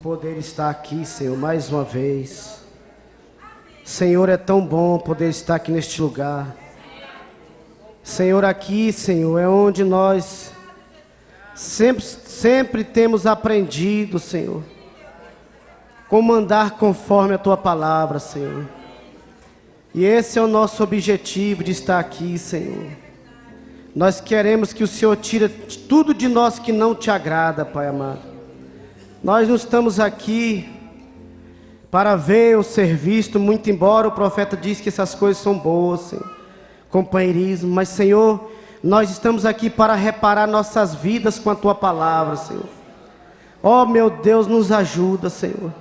poder estar aqui, Senhor, mais uma vez. Senhor, é tão bom poder estar aqui neste lugar. Senhor, aqui, Senhor, é onde nós sempre temos aprendido, Senhor, como andar conforme a Tua palavra, Senhor. E esse é o nosso objetivo de estar aqui, Senhor. Nós queremos que o Senhor tire tudo de nós que não Te agrada, Pai amado. Nós não estamos aqui para ver ou ser visto, muito embora o profeta diz que essas coisas são boas, Senhor, companheirismo, mas, Senhor, nós estamos aqui para reparar nossas vidas com a Tua palavra, Senhor. Ó, meu Deus, nos ajuda, Senhor.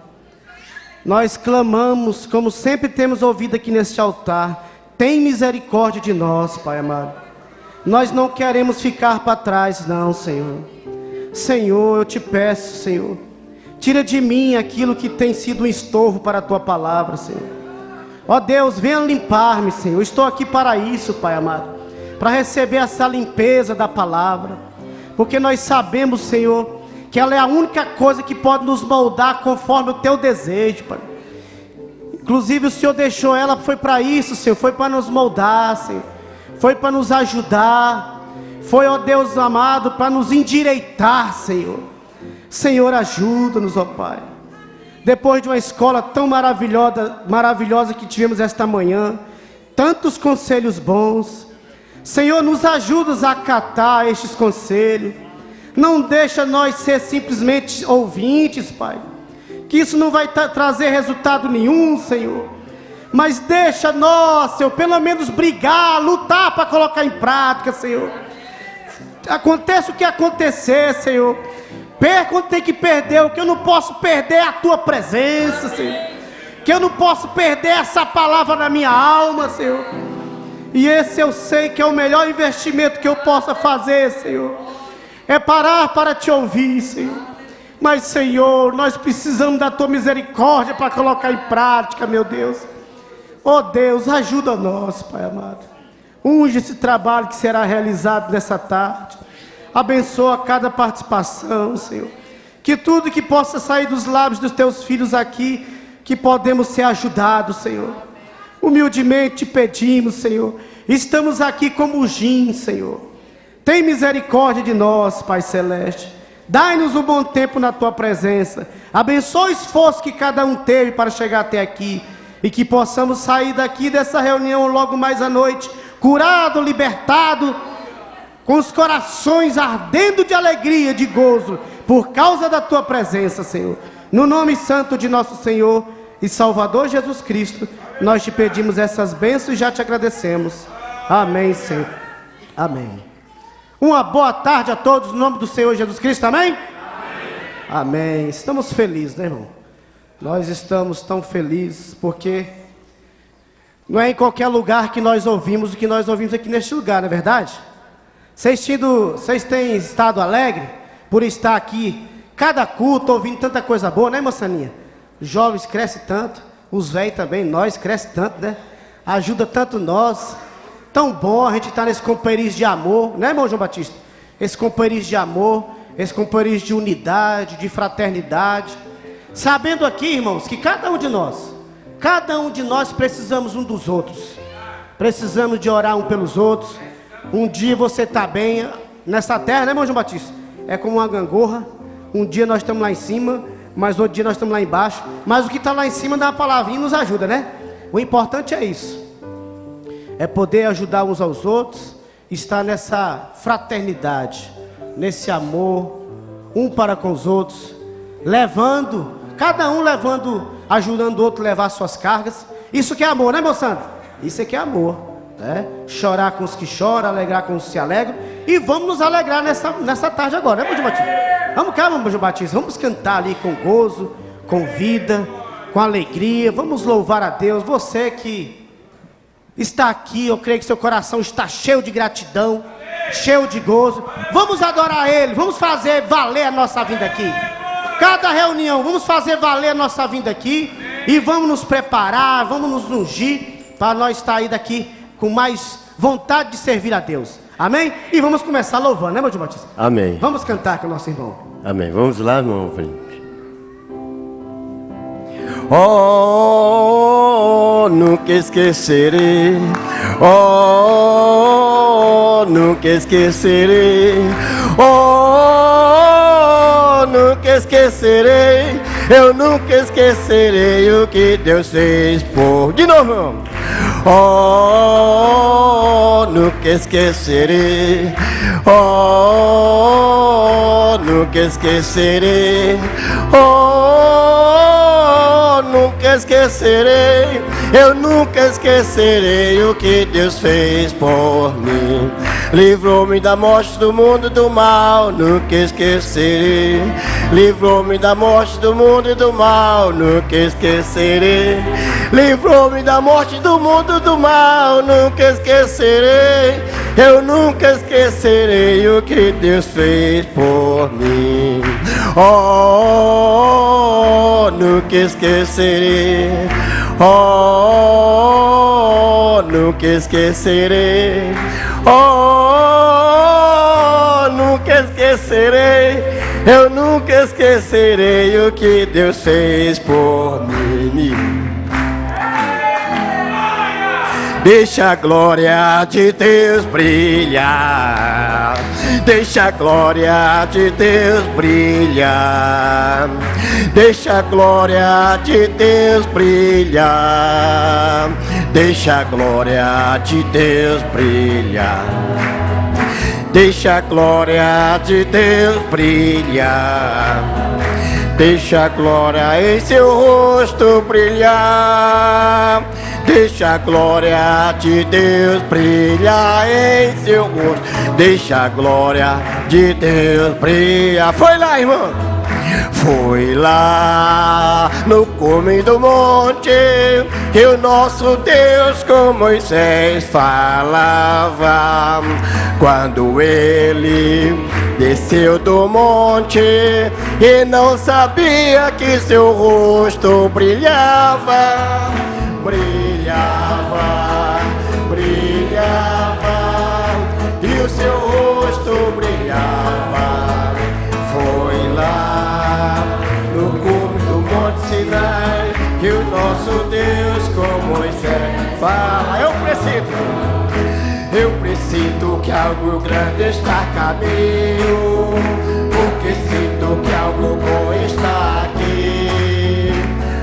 Nós clamamos, como sempre temos ouvido aqui neste altar, tem misericórdia de nós, Pai amado. Nós não queremos ficar para trás, não, Senhor. Senhor, eu Te peço, Senhor, tira de mim aquilo que tem sido um estorvo para a Tua palavra, Senhor. Ó Deus, venha limpar-me, Senhor. Eu estou aqui para isso, Pai amado, para receber essa limpeza da palavra, porque nós sabemos, Senhor, que ela é a única coisa que pode nos moldar conforme o Teu desejo, Pai. Inclusive o Senhor deixou ela, foi para isso, Senhor, foi para nos moldar, Senhor, foi para nos ajudar, foi, ó Deus amado, para nos endireitar, Senhor. Senhor, ajuda-nos, ó Pai. Depois de uma escola tão maravilhosa que tivemos esta manhã, tantos conselhos bons, Senhor, nos ajuda a acatar estes conselhos. Não deixa nós ser simplesmente ouvintes, Pai, que isso não vai trazer resultado nenhum, Senhor. Mas deixa nós, Senhor, pelo menos brigar, lutar para colocar em prática, Senhor. Aconteça o que acontecer, Senhor. Perca quando tem que perder. O que eu não posso perder é a Tua presença, Senhor. Que eu não posso perder essa palavra na minha alma, Senhor. E esse eu sei que é o melhor investimento que eu possa fazer, Senhor. É parar para Te ouvir, Senhor. Mas, Senhor, nós precisamos da Tua misericórdia para colocar em prática, meu Deus. Oh Deus, ajuda nós, Pai amado. Unge esse trabalho que será realizado nessa tarde. Abençoa cada participação, Senhor. Que tudo que possa sair dos lábios dos Teus filhos aqui, que podemos ser ajudados, Senhor. Humildemente Te pedimos, Senhor. Estamos aqui como ungim, Senhor. Tem misericórdia de nós, Pai Celeste. Dai-nos um bom tempo na Tua presença. Abençoa o esforço que cada um teve para chegar até aqui. E que possamos sair daqui dessa reunião logo mais à noite, curado, libertado, com os corações ardendo de alegria, de gozo, por causa da Tua presença, Senhor. No nome santo de nosso Senhor e Salvador Jesus Cristo, nós Te pedimos essas bênçãos e já Te agradecemos. Amém, Senhor. Amém. Uma boa tarde a todos, no nome do Senhor Jesus Cristo, amém? Amém. Amém. Estamos felizes, né, irmão? Nós estamos tão felizes, porque não é em qualquer lugar que nós ouvimos o que nós ouvimos aqui neste lugar, não é verdade? Vocês têm estado alegre por estar aqui, cada culto, ouvindo tanta coisa boa, né, moçaninha? Os jovens crescem tanto, os velhos também, nós crescem tanto, né? Ajuda tanto nós. Tão bom a gente estar nesse companheirismo de amor, né, irmão João Batista? Esse companheirismo de amor, esse companheirismo de unidade, de fraternidade. Sabendo aqui, irmãos, que cada um de nós precisamos um dos outros. Precisamos de orar um pelos outros. Um dia você está bem nessa terra, né, irmão João Batista? É como uma gangorra. Um dia nós estamos lá em cima, mas outro dia nós estamos lá embaixo. Mas o que está lá em cima dá uma palavrinha e nos ajuda, né? O importante é isso. É poder ajudar uns aos outros, estar nessa fraternidade, nesse amor, um para com os outros, cada um ajudando o outro a levar suas cargas. Isso que é amor, né, meu santo? Isso é que é amor, né? Chorar com os que choram, alegrar com os que se alegram. E vamos nos alegrar nessa tarde agora, né, João Batista? Vamos cá, João Batista, vamos cantar ali com gozo, com vida, com alegria. Vamos louvar a Deus. Você que está aqui, eu creio que seu coração está cheio de gratidão, cheio de gozo. Vamos adorar Ele, vamos fazer valer a nossa vinda aqui. Cada reunião, vamos fazer valer a nossa vinda aqui. E vamos nos preparar, vamos nos ungir, para nós estar aí daqui com mais vontade de servir a Deus. Amém? E vamos começar louvando, né, meu João Batista? Amém. Vamos cantar com o nosso irmão. Amém. Vamos lá, irmão Felipe. Oh, nunca esquecerei. Oh, nunca esquecerei. Oh, nunca esquecerei. Eu nunca esquecerei o que Deus fez por... De novo. Oh, nunca esquecerei. Oh, nunca esquecerei. Oh, nunca esquecerei. Eu nunca esquecerei o que Deus fez por mim. Livrou-me da morte, do mundo, do mal. Nunca esquecerei. Livrou-me da morte, do mundo e do mal. Nunca esquecerei. Livrou-me da morte, do mundo, do mal. Nunca esquecerei. Eu nunca esquecerei o que Deus fez por mim. Oh, nunca esquecerei. Oh, nunca esquecerei. Oh, nunca esquecerei. Eu nunca esquecerei o que Deus fez por mim. Deixa a glória de Deus brilhar. Deixa a glória de Deus brilhar. Deixa a glória de Deus brilhar. Deixa a glória de Deus brilhar. Deixa a glória de Deus brilhar. Deixa a glória em seu rosto brilhar. Deixa a glória de Deus brilhar em seu rosto. Deixa a glória de Deus brilhar. Foi lá, irmão. Foi lá no cume do monte que o nosso Deus com Moisés falava. Quando ele desceu do monte e não sabia que seu rosto brilhava. Brilhava, brilhava, e o seu rosto brilhava. Foi lá no cume do Monte Sinai que o nosso Deus com Moisés fala. Eu preciso que algo grande está a caminho, porque sinto que algo bom está aqui.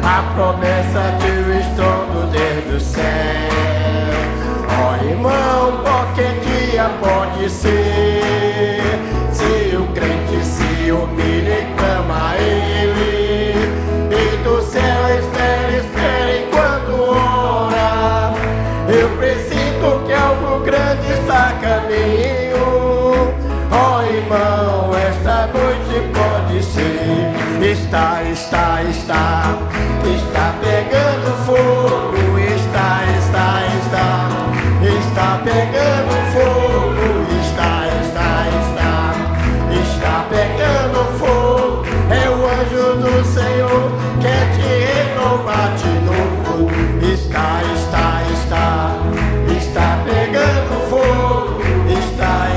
A promessa de um estrondo desde o céu. Ó irmão, qualquer dia pode ser. Se o crente se humilha e clama a ele, e do céu espera enquanto ora. Eu preciso que algo grande está a caminho. Ó irmão, esta noite pode ser. Está pegando fogo. Está pegando fogo. Está pegando fogo. É o anjo do Senhor, quer te renovar de novo. Está pegando fogo. Está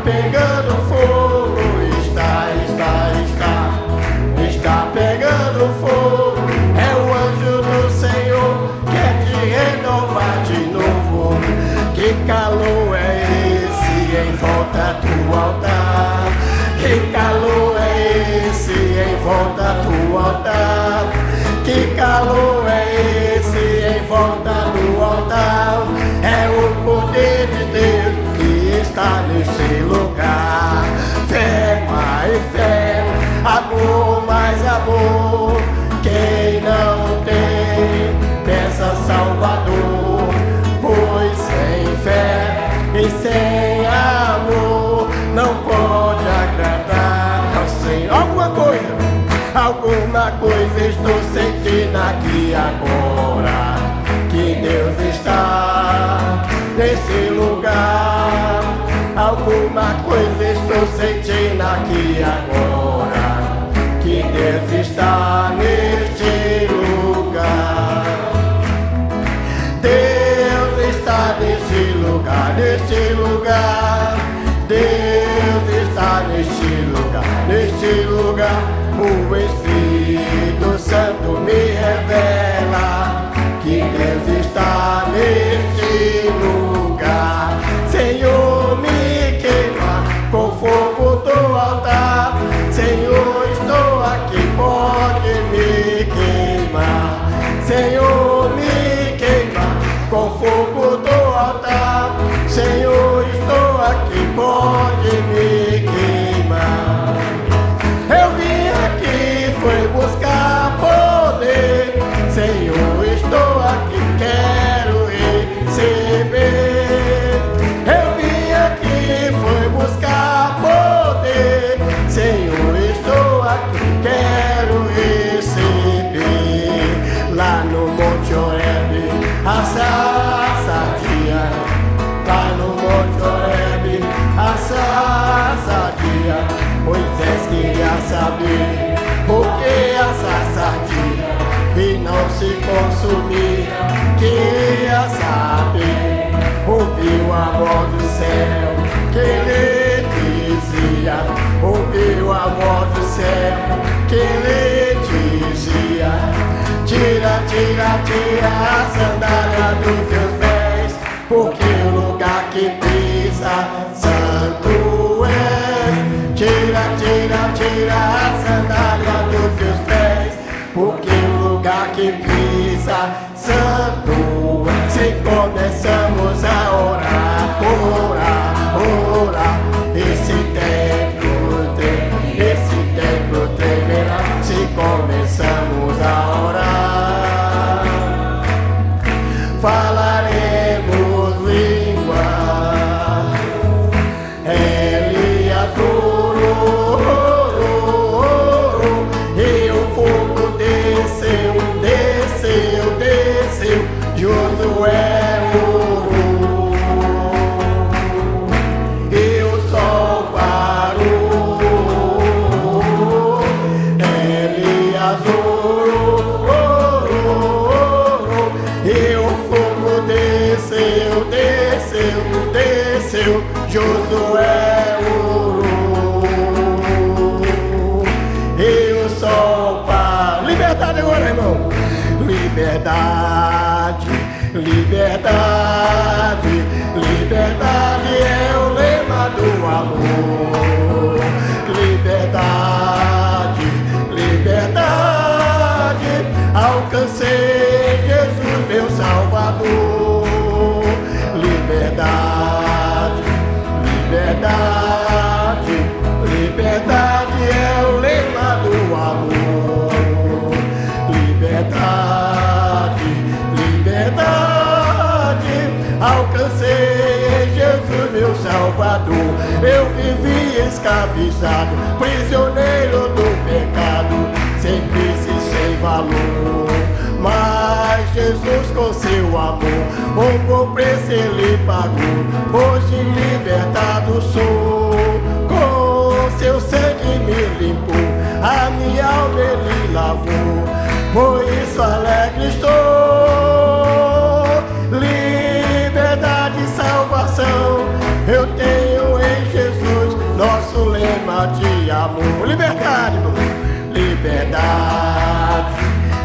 pegando fogo. Está pegando fogo. É o anjo do Senhor, quer te renovar de novo. Que calor é esse em volta do altar? Que calor é esse em volta do altar? Que calor é esse em volta do altar? É o poder de Deus que está nesse lugar. Fé, mais fé, amor, mais amor. Quem não tem, peça Salvador. Pois sem fé e sem amor não pode agradar ao Senhor. Alguma coisa estou sentindo aqui agora, que Deus está nesse lugar. Alguma coisa estou sentindo aqui agora, que Deus está neste lugar. Deus está neste lugar, neste lugar. Deus está neste lugar, neste lugar. O Espírito Espírito Santo me revela que Deus está neste lugar. Senhor, me queima com fogo do altar. Senhor, estou aqui, pode me queimar. Senhor, me queima com fogo do altar. Senhor, estou aqui, pode me queimar. Eu vim aqui, foi buscar poder. Senhor, estou aqui, quero receber. Eu vim aqui, foi buscar poder. Senhor, estou aqui, quero receber. Lá no Monte Horebe, a sarça ardia. Lá no Monte Horebe, a sarça ardia. Moisés queria saber por que a sarça ardia e não se consumia. Queria saber, ouviu a voz do céu que lhe dizia. Ouviu a voz do céu que lhe dizia: tira, tira, tira a sandália dos teus pés, porque o lugar que pisa santo és. Tira, tira, tira a sandália dos teus pés, porque o lugar que pisa santo é. Se começamos a orar, orar, orar, esse templo tremerá. Se começamos a orar, falaremos língua. Elias orou e o fogo desceu, desceu, desceu. Josué orou e o sol parou. Elias orou e o fogo desceu, desceu, desceu. Josué orou e o sol parou. Liberdade agora, irmão. Liberdade, liberdade, liberdade é o lema do amor. Liberdade, liberdade, alcancei Jesus, meu Salvador. Liberdade, liberdade, liberdade é o lema do amor. Liberdade, liberdade, alcancei Jesus, meu Salvador. Eu vivi escravizado, prisioneiro do pecado, sempre sem valor. Mas Jesus, com seu amor, o bom preço ele pagou. Hoje libertado sou, com seu sangue me limpou, a minha alma ele lavou. Por isso alegre estou, liberdade e salvação eu tenho em Jesus, nosso lema de amor. Liberdade, irmão. Liberdade,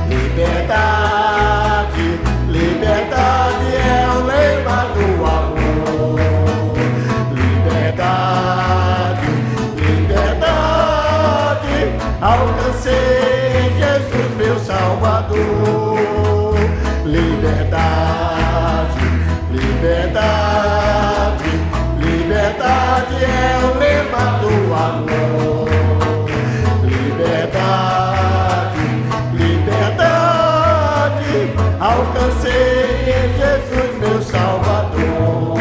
liberdade, liberdade é o lema do amor. Liberdade, liberdade, alcancei Jesus, meu Salvador. Liberdade, liberdade, liberdade é o lema do amor. Liberdade, liberdade, alcancei em Jesus, meu Salvador.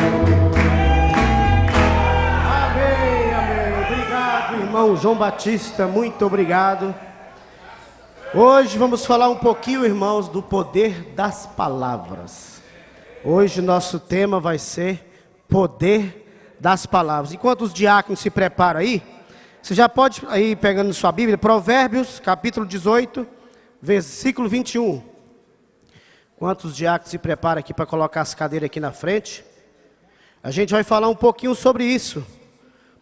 Amém, amém. Obrigado, irmão João Batista, muito obrigado. Hoje vamos falar um pouquinho, irmãos, do poder das palavras. Hoje nosso tema vai ser poder das palavras. Enquanto os diáconos se preparam aí, você já pode aí pegando sua Bíblia, Provérbios, capítulo 18, versículo 21. Enquanto os diáconos se preparam aqui para colocar as cadeiras aqui na frente, a gente vai falar um pouquinho sobre isso.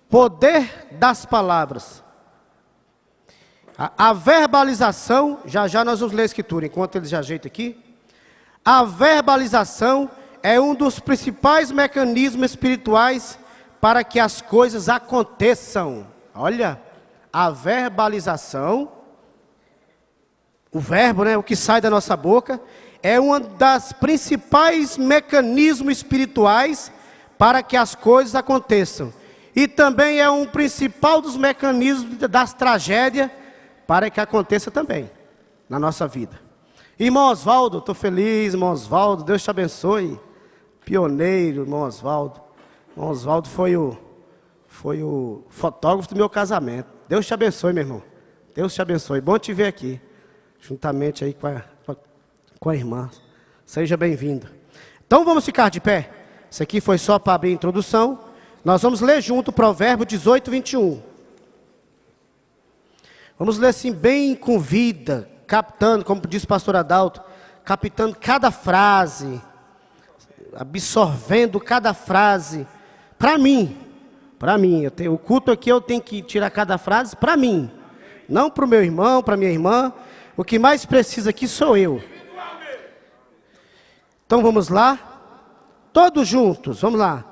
Poder das palavras. A verbalização, já nós vamos ler a escritura, enquanto eles ajeitam aqui. A verbalização é um dos principais mecanismos espirituais para que as coisas aconteçam. Olha, a verbalização, o verbo, né, o que sai da nossa boca, é um dos principais mecanismos espirituais para que as coisas aconteçam. E também é um principal dos mecanismos das tragédias para que aconteça também na nossa vida. Irmão Oswaldo, estou feliz, irmão Oswaldo, Deus te abençoe. Pioneiro, irmão Oswaldo. Irmão Oswaldo foi o fotógrafo do meu casamento. Deus te abençoe, meu irmão. Deus te abençoe. Bom te ver aqui, juntamente aí com a irmã. Seja bem-vindo. Então vamos ficar de pé. Isso aqui foi só para abrir a introdução. Nós vamos ler junto o Provérbio 18, 21. Vamos ler assim bem com vida, captando, como disse o pastor Adalto, captando cada frase, absorvendo cada frase. Para mim, o culto aqui eu tenho que tirar cada frase para mim. Não para o meu irmão, para minha irmã. O que mais precisa aqui sou eu. Então vamos lá. Todos juntos, vamos lá.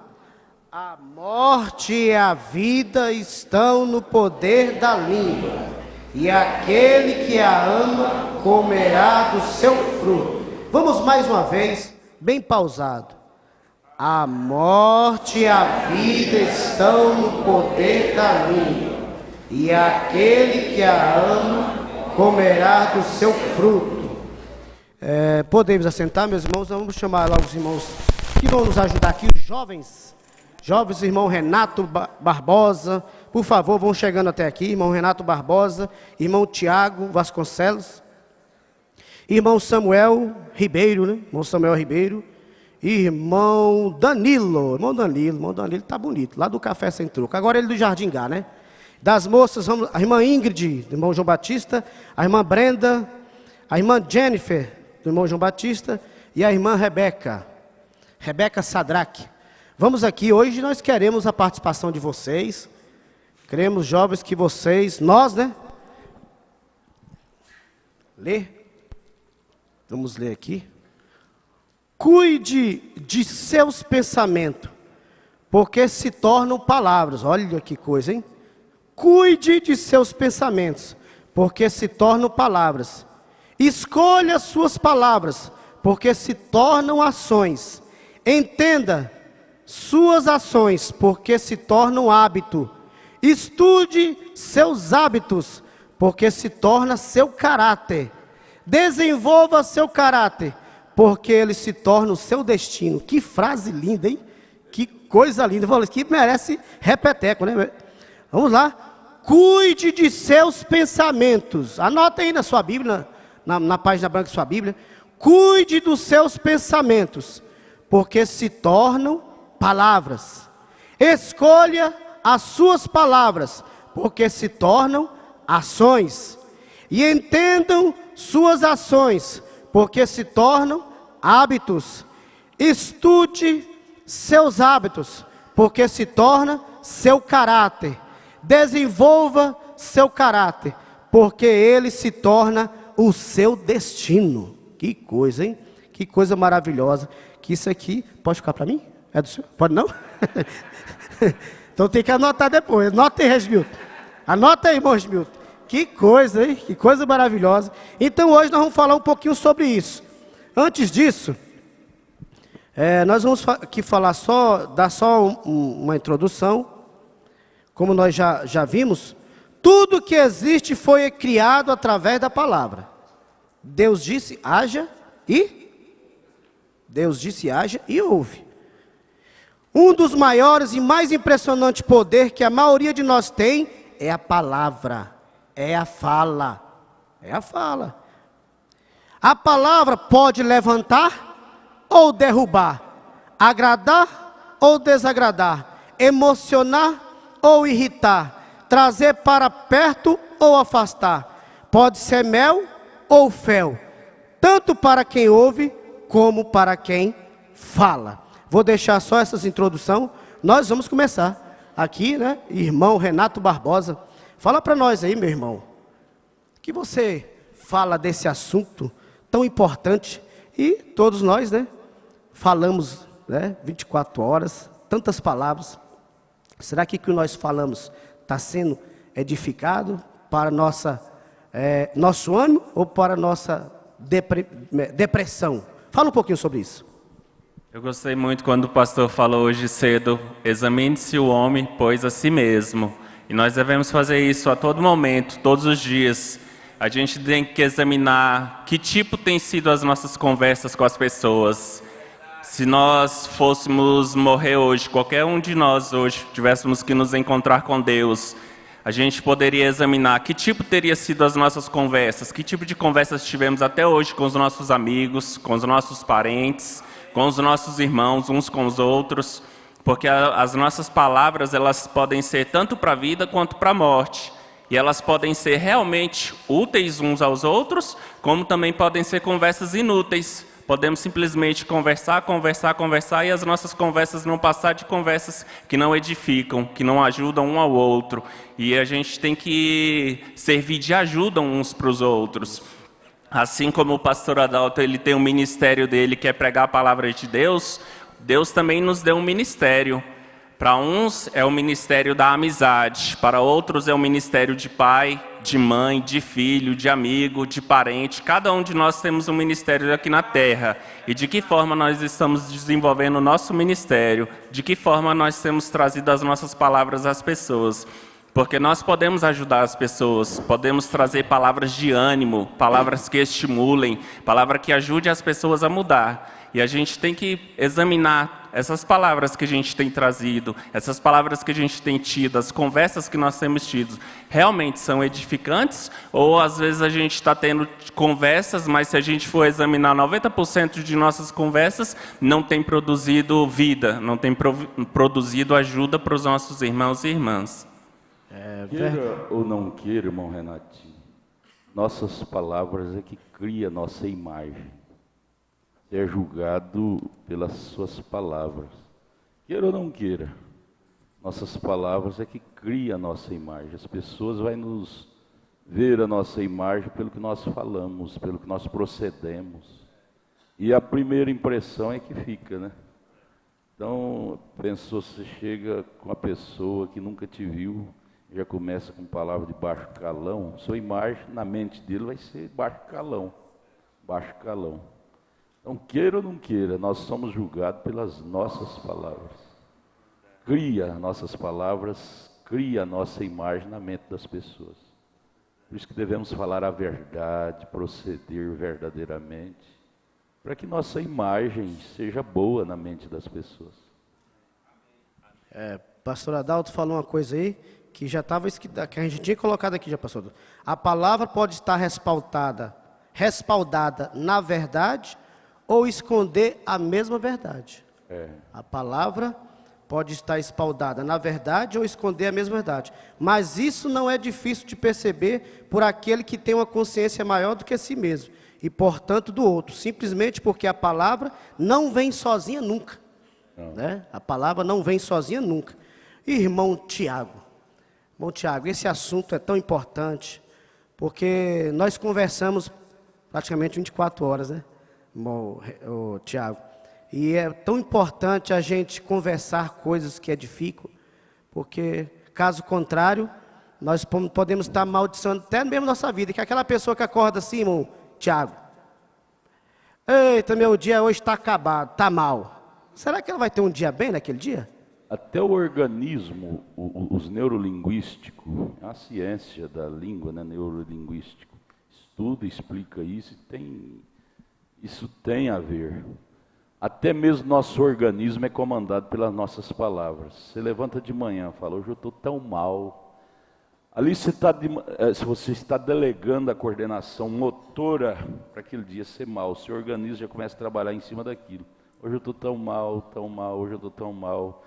A morte e a vida estão no poder da língua, e aquele que a ama comerá do seu fruto. Vamos mais uma vez, bem pausado. A morte e a vida estão no poder da língua, e aquele que a ama comerá do seu fruto. Podemos assentar, meus irmãos. Vamos chamar logo os irmãos que vão nos ajudar aqui, os jovens. Jovens, irmão Renato Barbosa, por favor, vão chegando até aqui. Irmão Renato Barbosa, irmão Tiago Vasconcelos, irmão Samuel Ribeiro, né? Irmão Samuel Ribeiro, irmão Danilo tá bonito, lá do Café Sem Troco. Agora ele do Jardim Gá, né? Das moças, vamos, a irmã Ingrid, do irmão João Batista, a irmã Brenda, a irmã Jennifer, do irmão João Batista, e a irmã Rebeca Sadraque. Vamos aqui, hoje nós queremos a participação de vocês. Queremos, jovens, que vocês, nós, né? Vamos ler aqui. Cuide de seus pensamentos, porque se tornam palavras. Olha que coisa, hein? Cuide de seus pensamentos, porque se tornam palavras. Escolha suas palavras, porque se tornam ações. Entenda suas ações, porque se tornam hábito. Estude seus hábitos, porque se torna seu caráter. Desenvolva seu caráter, porque ele se torna o seu destino. Que frase linda, hein? Que coisa linda. Que merece repeteco, né? Vamos lá. Cuide de seus pensamentos. Anota aí na sua Bíblia, na página branca da sua Bíblia. Cuide dos seus pensamentos, porque se tornam palavras. Escolha as suas palavras, porque se tornam ações. E entendam suas ações, porque se tornam hábitos. Estude seus hábitos, porque se torna seu caráter. Desenvolva seu caráter, porque ele se torna o seu destino. Que coisa, hein? Que coisa maravilhosa. Que isso aqui, pode ficar para mim? É do senhor? Pode não? Então tem que anotar depois. Anota aí, Resmilton. Anota aí, irmão Resmilton. Que coisa, hein? Que coisa maravilhosa. Então hoje nós vamos falar um pouquinho sobre isso. Antes disso, nós vamos aqui falar dar só uma introdução. Como nós já vimos, tudo que existe foi criado através da palavra. Deus disse, haja e houve. Um dos maiores e mais impressionantes poderes que a maioria de nós tem é a palavra, é a fala. A palavra pode levantar ou derrubar, agradar ou desagradar, emocionar ou irritar, trazer para perto ou afastar. Pode ser mel ou fel, tanto para quem ouve como para quem fala. Vou deixar só essas introduções. Nós vamos começar aqui, né? Irmão Renato Barbosa, fala para nós aí, meu irmão. que você fala desse assunto tão importante e todos nós, né, falamos, né, 24 horas, tantas palavras. Será que o que nós falamos está sendo edificado para nosso ânimo ou para nossa depressão? Fala um pouquinho sobre isso. Eu gostei muito quando o pastor falou hoje cedo: examine-se o homem, pois a si mesmo. E nós devemos fazer isso a todo momento, todos os dias. A gente tem que examinar que tipo tem sido as nossas conversas com as pessoas. Se nós fôssemos morrer hoje, qualquer um de nós hoje, tivéssemos que nos encontrar com Deus, a gente poderia examinar que tipo teria sido as nossas conversas, que tipo de conversas tivemos até hoje com os nossos amigos, com os nossos parentes, com os nossos irmãos, uns com os outros, porque as nossas palavras, elas podem ser tanto para a vida quanto para a morte. E elas podem ser realmente úteis uns aos outros, como também podem ser conversas inúteis. Podemos simplesmente conversar e as nossas conversas não passar de conversas que não edificam, que não ajudam um ao outro. E a gente tem que servir de ajuda uns para os outros. Assim como o pastor Adalto, ele tem um ministério dele que é pregar a palavra de Deus, Deus também nos deu um ministério. Para uns é o ministério da amizade, para outros é o ministério de pai, de mãe, de filho, de amigo, de parente. Cada um de nós temos um ministério aqui na terra. E de que forma nós estamos desenvolvendo o nosso ministério? De que forma nós temos trazido as nossas palavras às pessoas? Porque nós podemos ajudar as pessoas, podemos trazer palavras de ânimo, palavras que estimulem, palavra que ajude as pessoas a mudar. E a gente tem que examinar essas palavras que a gente tem trazido, essas palavras que a gente tem tido, as conversas que nós temos tido, realmente são edificantes? Ou às vezes a gente está tendo conversas, mas se a gente for examinar 90% de nossas conversas, não tem produzido vida, não tem produzido ajuda para os nossos irmãos e irmãs. Queira ou não queira, irmão Renatinho, nossas palavras é que cria nossa imagem. Você é julgado pelas suas palavras. Queira ou não queira, nossas palavras é que cria a nossa imagem. As pessoas vão nos ver a nossa imagem pelo que nós falamos, pelo que nós procedemos. E a primeira impressão é que fica, né? Então, pensou, você chega com uma pessoa que nunca te viu, já começa com palavra de baixo calão, sua imagem na mente dele vai ser baixo calão, baixo calão. Então, queira ou não queira, nós somos julgados pelas nossas palavras. Cria nossas palavras, cria a nossa imagem na mente das pessoas. Por isso que devemos falar a verdade, proceder verdadeiramente, para que nossa imagem seja boa na mente das pessoas. Pastor Adalto falou uma coisa aí, que já estava escrita, que a gente tinha colocado aqui já, pastor. A palavra pode estar respaldada na verdade ou esconder a mesma verdade. A palavra pode estar espaldada na verdade ou esconder a mesma verdade. Mas isso não é difícil de perceber por aquele que tem uma consciência maior do que si mesmo e, portanto, do outro. Simplesmente porque a palavra não vem sozinha nunca. Né? A palavra não vem sozinha nunca. Irmão Tiago, esse assunto é tão importante, porque nós conversamos praticamente 24 horas, né, Tiago? E é tão importante a gente conversar coisas que edificam, porque, caso contrário, nós podemos estar amaldiçoando até mesmo nossa vida, que é aquela pessoa que acorda assim, irmão Tiago, eita, meu dia hoje está acabado, está mal. Será que ela vai ter um dia bem naquele dia? Até o organismo, os neurolinguísticos, a ciência da língua, né, neurolinguístico, estuda, explica isso, isso tem a ver. Até mesmo nosso organismo é comandado pelas nossas palavras. Você levanta de manhã e fala, hoje eu estou tão mal. Ali se você está delegando a coordenação motora para aquele dia ser mal, o seu organismo já começa a trabalhar em cima daquilo. Hoje eu estou tão mal, hoje eu estou tão mal.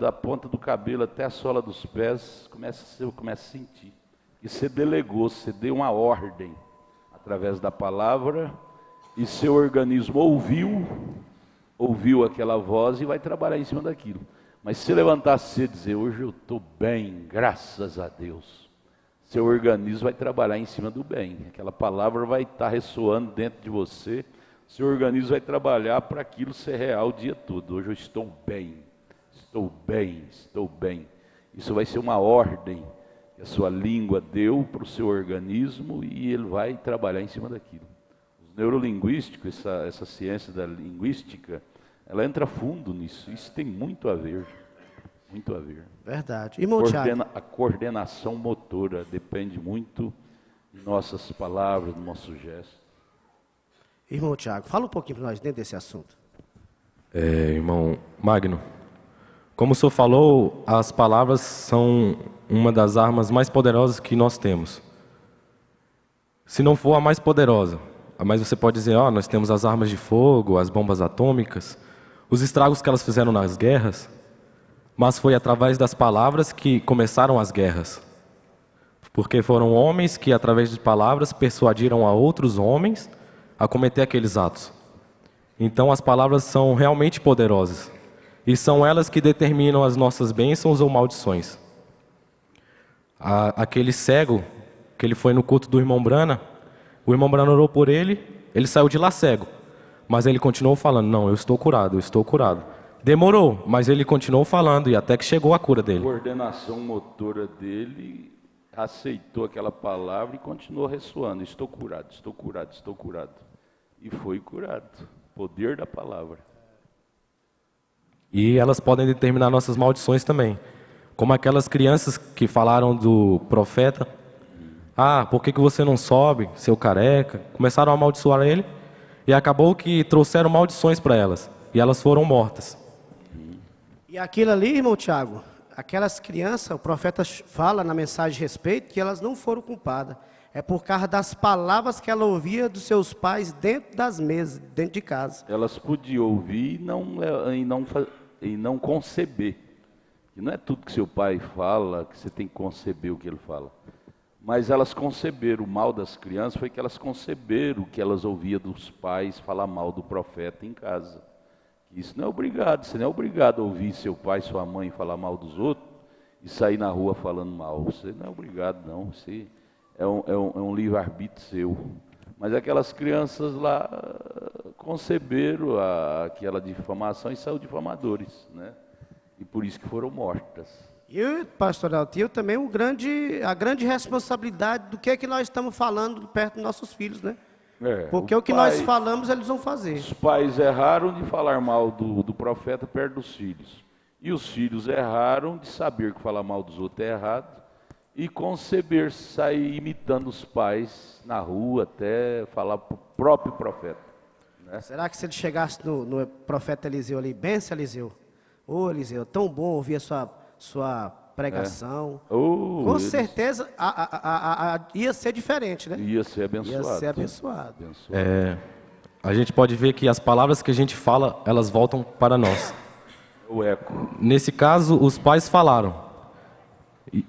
Da ponta do cabelo até a sola dos pés, começa a sentir. E você delegou, você deu uma ordem através da palavra, e seu organismo ouviu aquela voz e vai trabalhar em cima daquilo. Mas se levantar cedo e dizer, hoje eu estou bem, graças a Deus, seu organismo vai trabalhar em cima do bem. Aquela palavra vai estar ressoando dentro de você, seu organismo vai trabalhar para aquilo ser real o dia todo. Hoje eu estou bem, estou bem, estou bem. Isso vai ser uma ordem que a sua língua deu para o seu organismo e ele vai trabalhar em cima daquilo. Os neurolinguísticos, essa ciência da linguística, ela entra fundo nisso. Isso tem muito a ver. Muito a ver. Verdade. Irmão Tiago. A coordenação motora depende muito de nossas palavras, do nosso gesto. Irmão Tiago, fala um pouquinho para nós dentro desse assunto. Irmão Magno, como o senhor falou, as palavras são uma das armas mais poderosas que nós temos. Se não for a mais poderosa, mas você pode dizer, nós temos as armas de fogo, as bombas atômicas, os estragos que elas fizeram nas guerras, mas foi através das palavras que começaram as guerras. Porque foram homens que, através de palavras, persuadiram a outros homens a cometer aqueles atos. Então as palavras são realmente poderosas. E são elas que determinam as nossas bênçãos ou maldições. Aquele cego, que ele foi no culto do irmão Brana, o irmão Brana orou por ele, ele saiu de lá cego. Mas ele continuou falando, não, eu estou curado, eu estou curado. Demorou, mas ele continuou falando e até que chegou a cura dele. A coordenação motora dele aceitou aquela palavra e continuou ressoando. Estou curado, estou curado, estou curado. E foi curado. Poder da palavra. E elas podem determinar nossas maldições também. Como aquelas crianças que falaram do profeta. Por que você não sobe, seu careca? Começaram a amaldiçoar ele. E acabou que trouxeram maldições para elas. E elas foram mortas. E aquilo ali, irmão Tiago, aquelas crianças, o profeta fala na mensagem de respeito que elas não foram culpadas. É por causa das palavras que ela ouvia dos seus pais dentro das mesas, dentro de casa. Elas podiam ouvir e não conceber. E não é tudo que seu pai fala que você tem que conceber o que ele fala. Mas elas conceberam, o mal das crianças foi que elas conceberam o que elas ouviam dos pais falar mal do profeta em casa. Isso não é obrigado, você não é obrigado a ouvir seu pai, sua mãe falar mal dos outros e sair na rua falando mal. Você não é obrigado, não. Você é um livre-arbítrio seu. Mas aquelas crianças lá conceberam aquela difamação e saíram difamadores, né? E por isso que foram mortas. E, pastor Altinho, também a grande responsabilidade do que é que nós estamos falando perto dos nossos filhos, né? Porque o que nós falamos, eles vão fazer. Os pais erraram de falar mal do profeta perto dos filhos. E os filhos erraram de saber que falar mal dos outros é errado. E conceber, sair imitando os pais na rua até falar para o próprio profeta. Né? Será que se ele chegasse no profeta Eliseu ali, benção Eliseu? Ô Eliseu, tão bom ouvir a sua pregação. Com certeza ia ser diferente, né? Ia ser abençoado. Ia ser abençoado. A gente pode ver que as palavras que a gente fala, elas voltam para nós. O eco. Nesse caso, os pais falaram.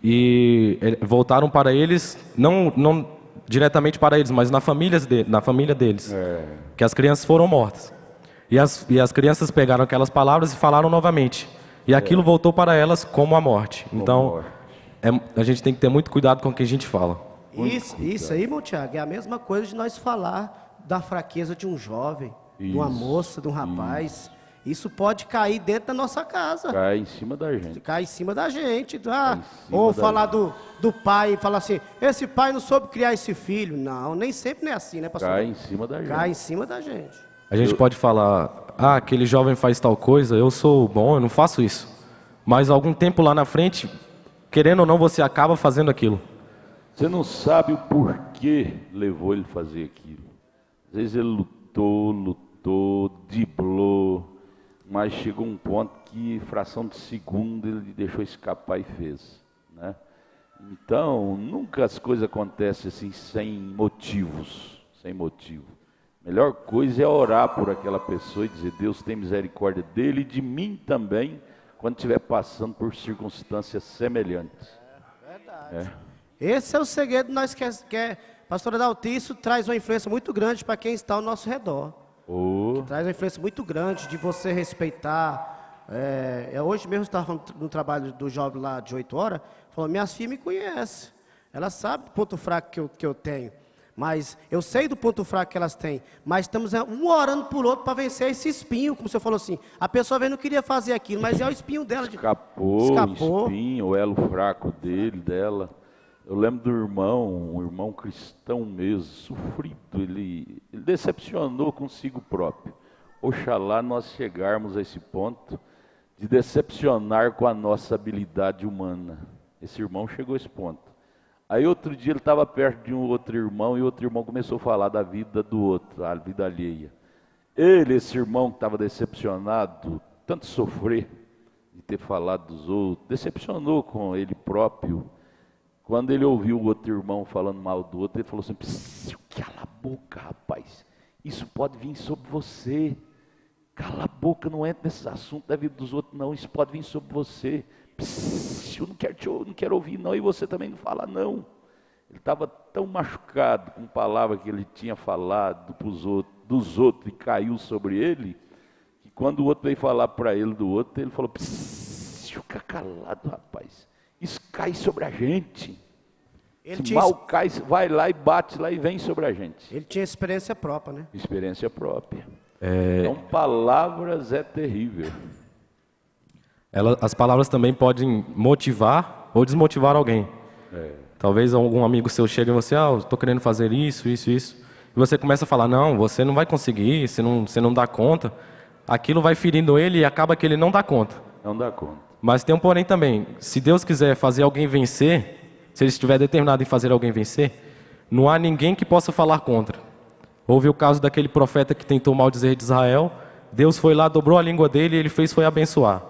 E voltaram para eles, não diretamente para eles, mas na família deles. Que as crianças foram mortas. E as crianças pegaram aquelas palavras e falaram novamente. E aquilo voltou para elas como a morte. Então, a gente tem que ter muito cuidado com o que a gente fala. Isso aí, meu Tiago, é a mesma coisa de nós falar da fraqueza de um jovem, de uma moça, de um rapaz. Isso pode cair dentro da nossa casa. Cai em cima da gente. Cai em cima da gente. Ou falar do pai, falar assim, esse pai não soube criar esse filho. Não, nem sempre é assim, né, pastor? Cai em cima da gente. Cai em cima da gente. A gente pode falar, aquele jovem faz tal coisa, eu sou bom, eu não faço isso. Mas algum tempo lá na frente, querendo ou não, você acaba fazendo aquilo. Você não sabe o porquê levou ele a fazer aquilo. Às vezes ele lutou, driblou, mas chegou um ponto que, fração de segundo, ele deixou escapar e fez. Né? Então, nunca as coisas acontecem assim, sem motivos. Sem motivo. A melhor coisa é orar por aquela pessoa e dizer, Deus tem misericórdia dele e de mim também, quando estiver passando por circunstâncias semelhantes. Verdade. Esse é o segredo nós pastor Adalto, isso traz uma influência muito grande para quem está ao nosso redor. Que traz uma influência muito grande de você respeitar. Hoje mesmo eu estava no trabalho do jovem lá de 8 horas, falou, minhas filhas me conhecem. Ela sabe do ponto fraco que eu tenho. Mas eu sei do ponto fraco que elas têm. Mas estamos um orando por outro para vencer esse espinho, como o senhor falou assim. A pessoa não queria fazer aquilo, mas é o espinho dela. Escapou. O espinho, o elo fraco dela. Eu lembro do irmão, um irmão cristão mesmo, sofrido. Ele decepcionou consigo próprio. Oxalá nós chegarmos a esse ponto de decepcionar com a nossa habilidade humana. Esse irmão chegou a esse ponto. Aí outro dia ele estava perto de um outro irmão e o outro irmão começou a falar da vida do outro, a vida alheia. Esse irmão que estava decepcionado, tanto sofrer de ter falado dos outros, decepcionou com ele próprio. Quando ele ouviu o outro irmão falando mal do outro, ele falou assim: cala a boca, rapaz, isso pode vir sobre você. Cala a boca, não entra nesse assunto da vida dos outros não, isso pode vir sobre você. Eu não quero ouvir não, e você também não fala não. Ele estava tão machucado com palavras que ele tinha falado dos outros e caiu sobre ele, que quando o outro veio falar para ele do outro, ele falou: fica calado, rapaz, isso cai sobre a gente. Se mal cai, vai lá e bate lá e vem sobre a gente. Ele tinha experiência própria, né? Experiência própria. Então palavras é terrível. As palavras também podem motivar ou desmotivar alguém. Talvez algum amigo seu chegue e você, eu estou querendo fazer isso. E você começa a falar, não, você não vai conseguir, você não dá conta. Aquilo vai ferindo ele e acaba que ele não dá conta. Não dá conta. Mas tem um porém também. Se Deus quiser fazer alguém vencer, se Ele estiver determinado em fazer alguém vencer, não há ninguém que possa falar contra. Houve o caso daquele profeta que tentou maldizer de Israel. Deus foi lá, dobrou a língua dele e ele foi abençoar.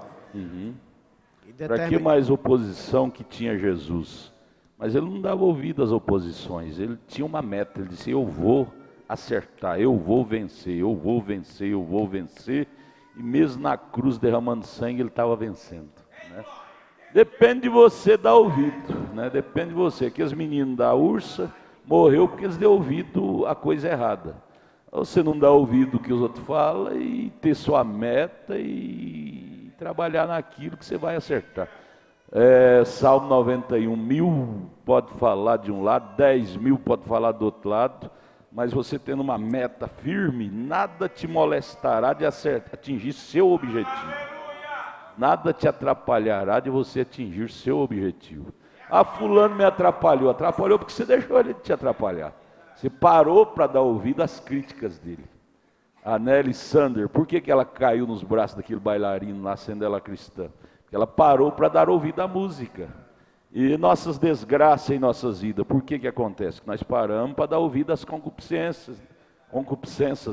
Para que mais oposição que tinha Jesus? Mas ele não dava ouvido às oposições, ele tinha uma meta, ele disse: eu vou acertar, eu vou vencer, eu vou vencer, eu vou vencer. E mesmo na cruz derramando sangue, ele estava vencendo, né? Depende de você dar ouvido, né? Depende de você. Aqueles meninos da Ursa morreu porque eles deu ouvido à coisa errada. Você não dá ouvido o que os outros falam e ter sua meta e trabalhar naquilo que você vai acertar. Salmo 91, 1000 pode falar de um lado, 10.000 pode falar do outro lado, mas você tendo uma meta firme, nada te molestará de atingir seu objetivo. Nada te atrapalhará de você atingir seu objetivo. Fulano me atrapalhou porque você deixou ele te atrapalhar. Você parou para dar ouvido às críticas dele. A Nelly Sander, por que ela caiu nos braços daquele bailarino lá, sendo ela cristã? Porque ela parou para dar ouvido à música. E nossas desgraças em nossas vidas, por que acontece? Que nós paramos para dar ouvido às concupiscências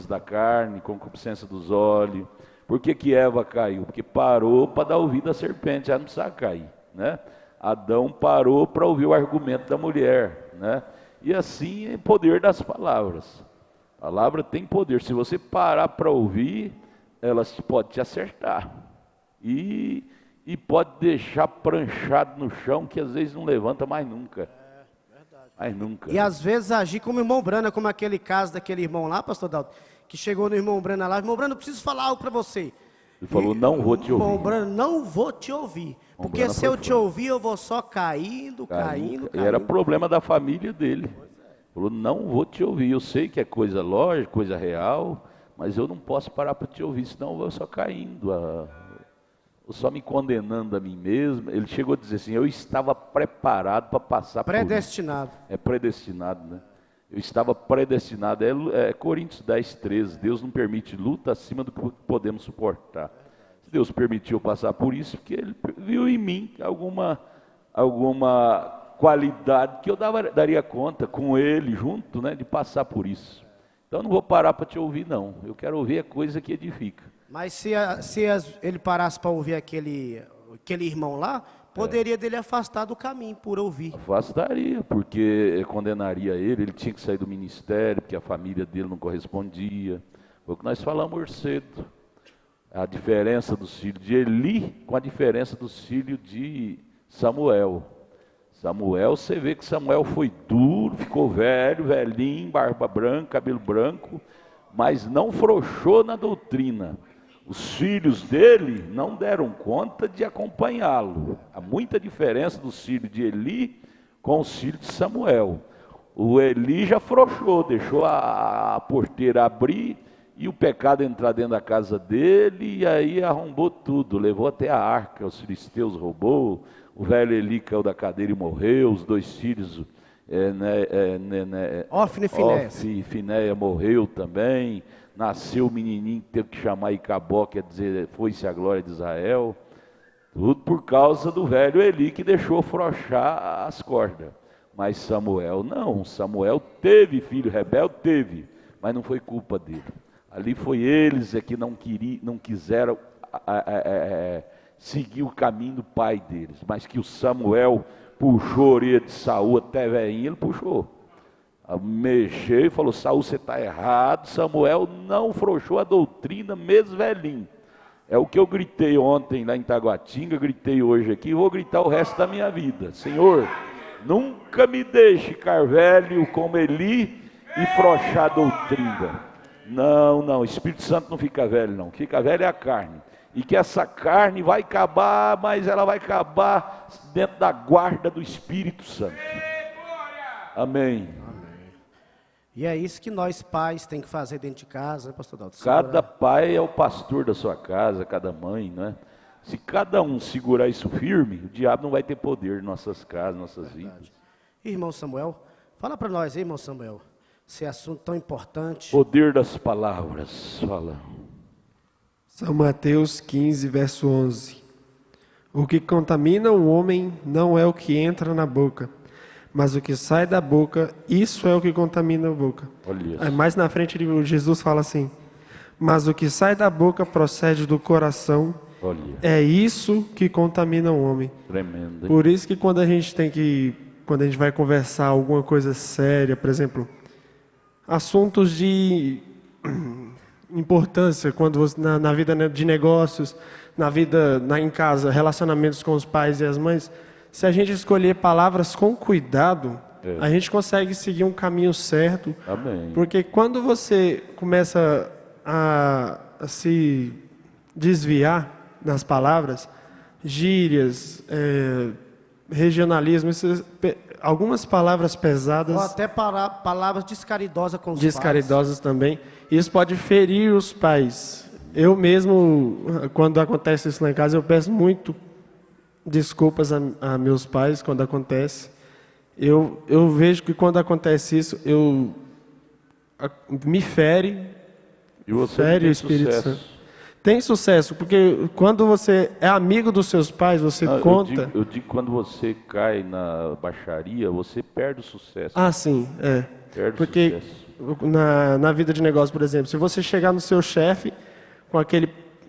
da carne, concupiscência dos olhos. Por que Eva caiu? Porque parou para dar ouvido à serpente, ela não precisava cair, né? Adão parou para ouvir o argumento da mulher, né? E assim é o poder das palavras. A palavra tem poder. Se você parar para ouvir, elas podem te acertar. E pode deixar pranchado no chão, que às vezes não levanta mais nunca. Verdade. Mais nunca. E às vezes agir como irmão Brana, como aquele caso daquele irmão lá, pastor Dalton, que chegou no irmão Brana lá: irmão Brana, eu preciso falar algo para você. Ele falou: não vou te ouvir. Irmão Brana, não vou te ouvir. Porque se eu te ouvir, eu vou só caindo. E era problema da família dele. Falou: não vou te ouvir, eu sei que é coisa lógica, coisa real, mas eu não posso parar para te ouvir, senão eu vou só caindo, eu só me condenando a mim mesmo. Ele chegou a dizer assim: eu estava preparado para passar predestinado. Por isso. É predestinado, né? Eu estava predestinado, Coríntios 10:13, Deus não permite luta acima do que podemos suportar. Se Deus permitiu passar por isso, porque Ele viu em mim alguma qualidade que eu daria conta com Ele junto, né, de passar por isso. Então eu não vou parar para te ouvir não, eu quero ouvir a coisa que edifica. Mas se ele parasse para ouvir aquele irmão lá, poderia dele afastar do caminho por ouvir. Afastaria, porque condenaria ele tinha que sair do ministério, porque a família dele não correspondia. Foi o que nós falamos hoje cedo. A diferença dos filhos de Eli com a diferença dos filhos de Samuel. Você vê que Samuel foi duro, ficou velho, velhinho, barba branca, cabelo branco, mas não frouxou na doutrina. Os filhos dele não deram conta de acompanhá-lo. Há muita diferença dos filhos de Eli com os filhos de Samuel. O Eli já afrouxou, deixou a porteira abrir e o pecado entrar dentro da casa dele, e aí arrombou tudo, levou até a arca, os filisteus roubou, o velho Eli caiu da cadeira e morreu, os 2 filhos, Ofni e Finéia. Ofni e Finéia morreu também, nasceu o menininho que teve que chamar Icabó, quer dizer, foi-se a glória de Israel, tudo por causa do velho Eli que deixou afrouxar as cordas. Mas Samuel não, Samuel teve filho rebelde, teve, mas não foi culpa dele. Ali foi eles que não quiseram seguir o caminho do pai deles, mas que o Samuel puxou a orelha de Saul até velhinho, ele puxou. Mexeu e falou, Saul, você está errado. Samuel não afrouxou a doutrina, mesmo velhinho. É o que eu gritei ontem lá em Taguatinga, gritei hoje aqui, e vou gritar o resto da minha vida. Senhor, nunca me deixe ficar velho como Eli e frouxar a doutrina. Não, o Espírito Santo não fica velho não, fica velho é a carne. E que essa carne vai acabar, mas ela vai acabar dentro da guarda do Espírito Santo. Amém. E é isso que nós pais tem que fazer dentro de casa, né, pastor Dalton? Cada pai é o pastor da sua casa, cada mãe, né? Se cada um segurar isso firme, o diabo não vai ter poder em nossas casas, nossas vidas. Irmão Samuel, fala para nós, irmão Samuel, esse assunto tão importante. Poder das palavras, fala. São Mateus 15, verso 11. O que contamina o homem não é o que entra na boca, mas o que sai da boca, isso é o que contamina a boca. Olha isso. Aí mais na frente Jesus fala assim, mas o que sai da boca procede do coração, Olha. É isso que contamina o homem. Tremendo, hein? Por isso que quando a gente vai conversar alguma coisa séria, por exemplo, assuntos de importância, quando você, na vida de negócios, em casa, relacionamentos com os pais e as mães, se a gente escolher palavras com cuidado, a gente consegue seguir um caminho certo. Amém. Porque quando você começa a se desviar das palavras, gírias, regionalismo, algumas palavras pesadas, Ou até palavras descaridosas com os descaridosas também, isso pode ferir os pais. Eu mesmo, quando acontece isso lá em casa, eu peço muito desculpas a meus pais quando acontece. Eu vejo que quando acontece isso, me fere, E você fere tem o Espírito sucesso. Santo. Tem sucesso, porque quando você é amigo dos seus pais, você conta... Eu digo quando você cai na baixaria, você perde o sucesso. Ah, sim, Perde o porque sucesso. na vida de negócio, por exemplo, se você chegar no seu chefe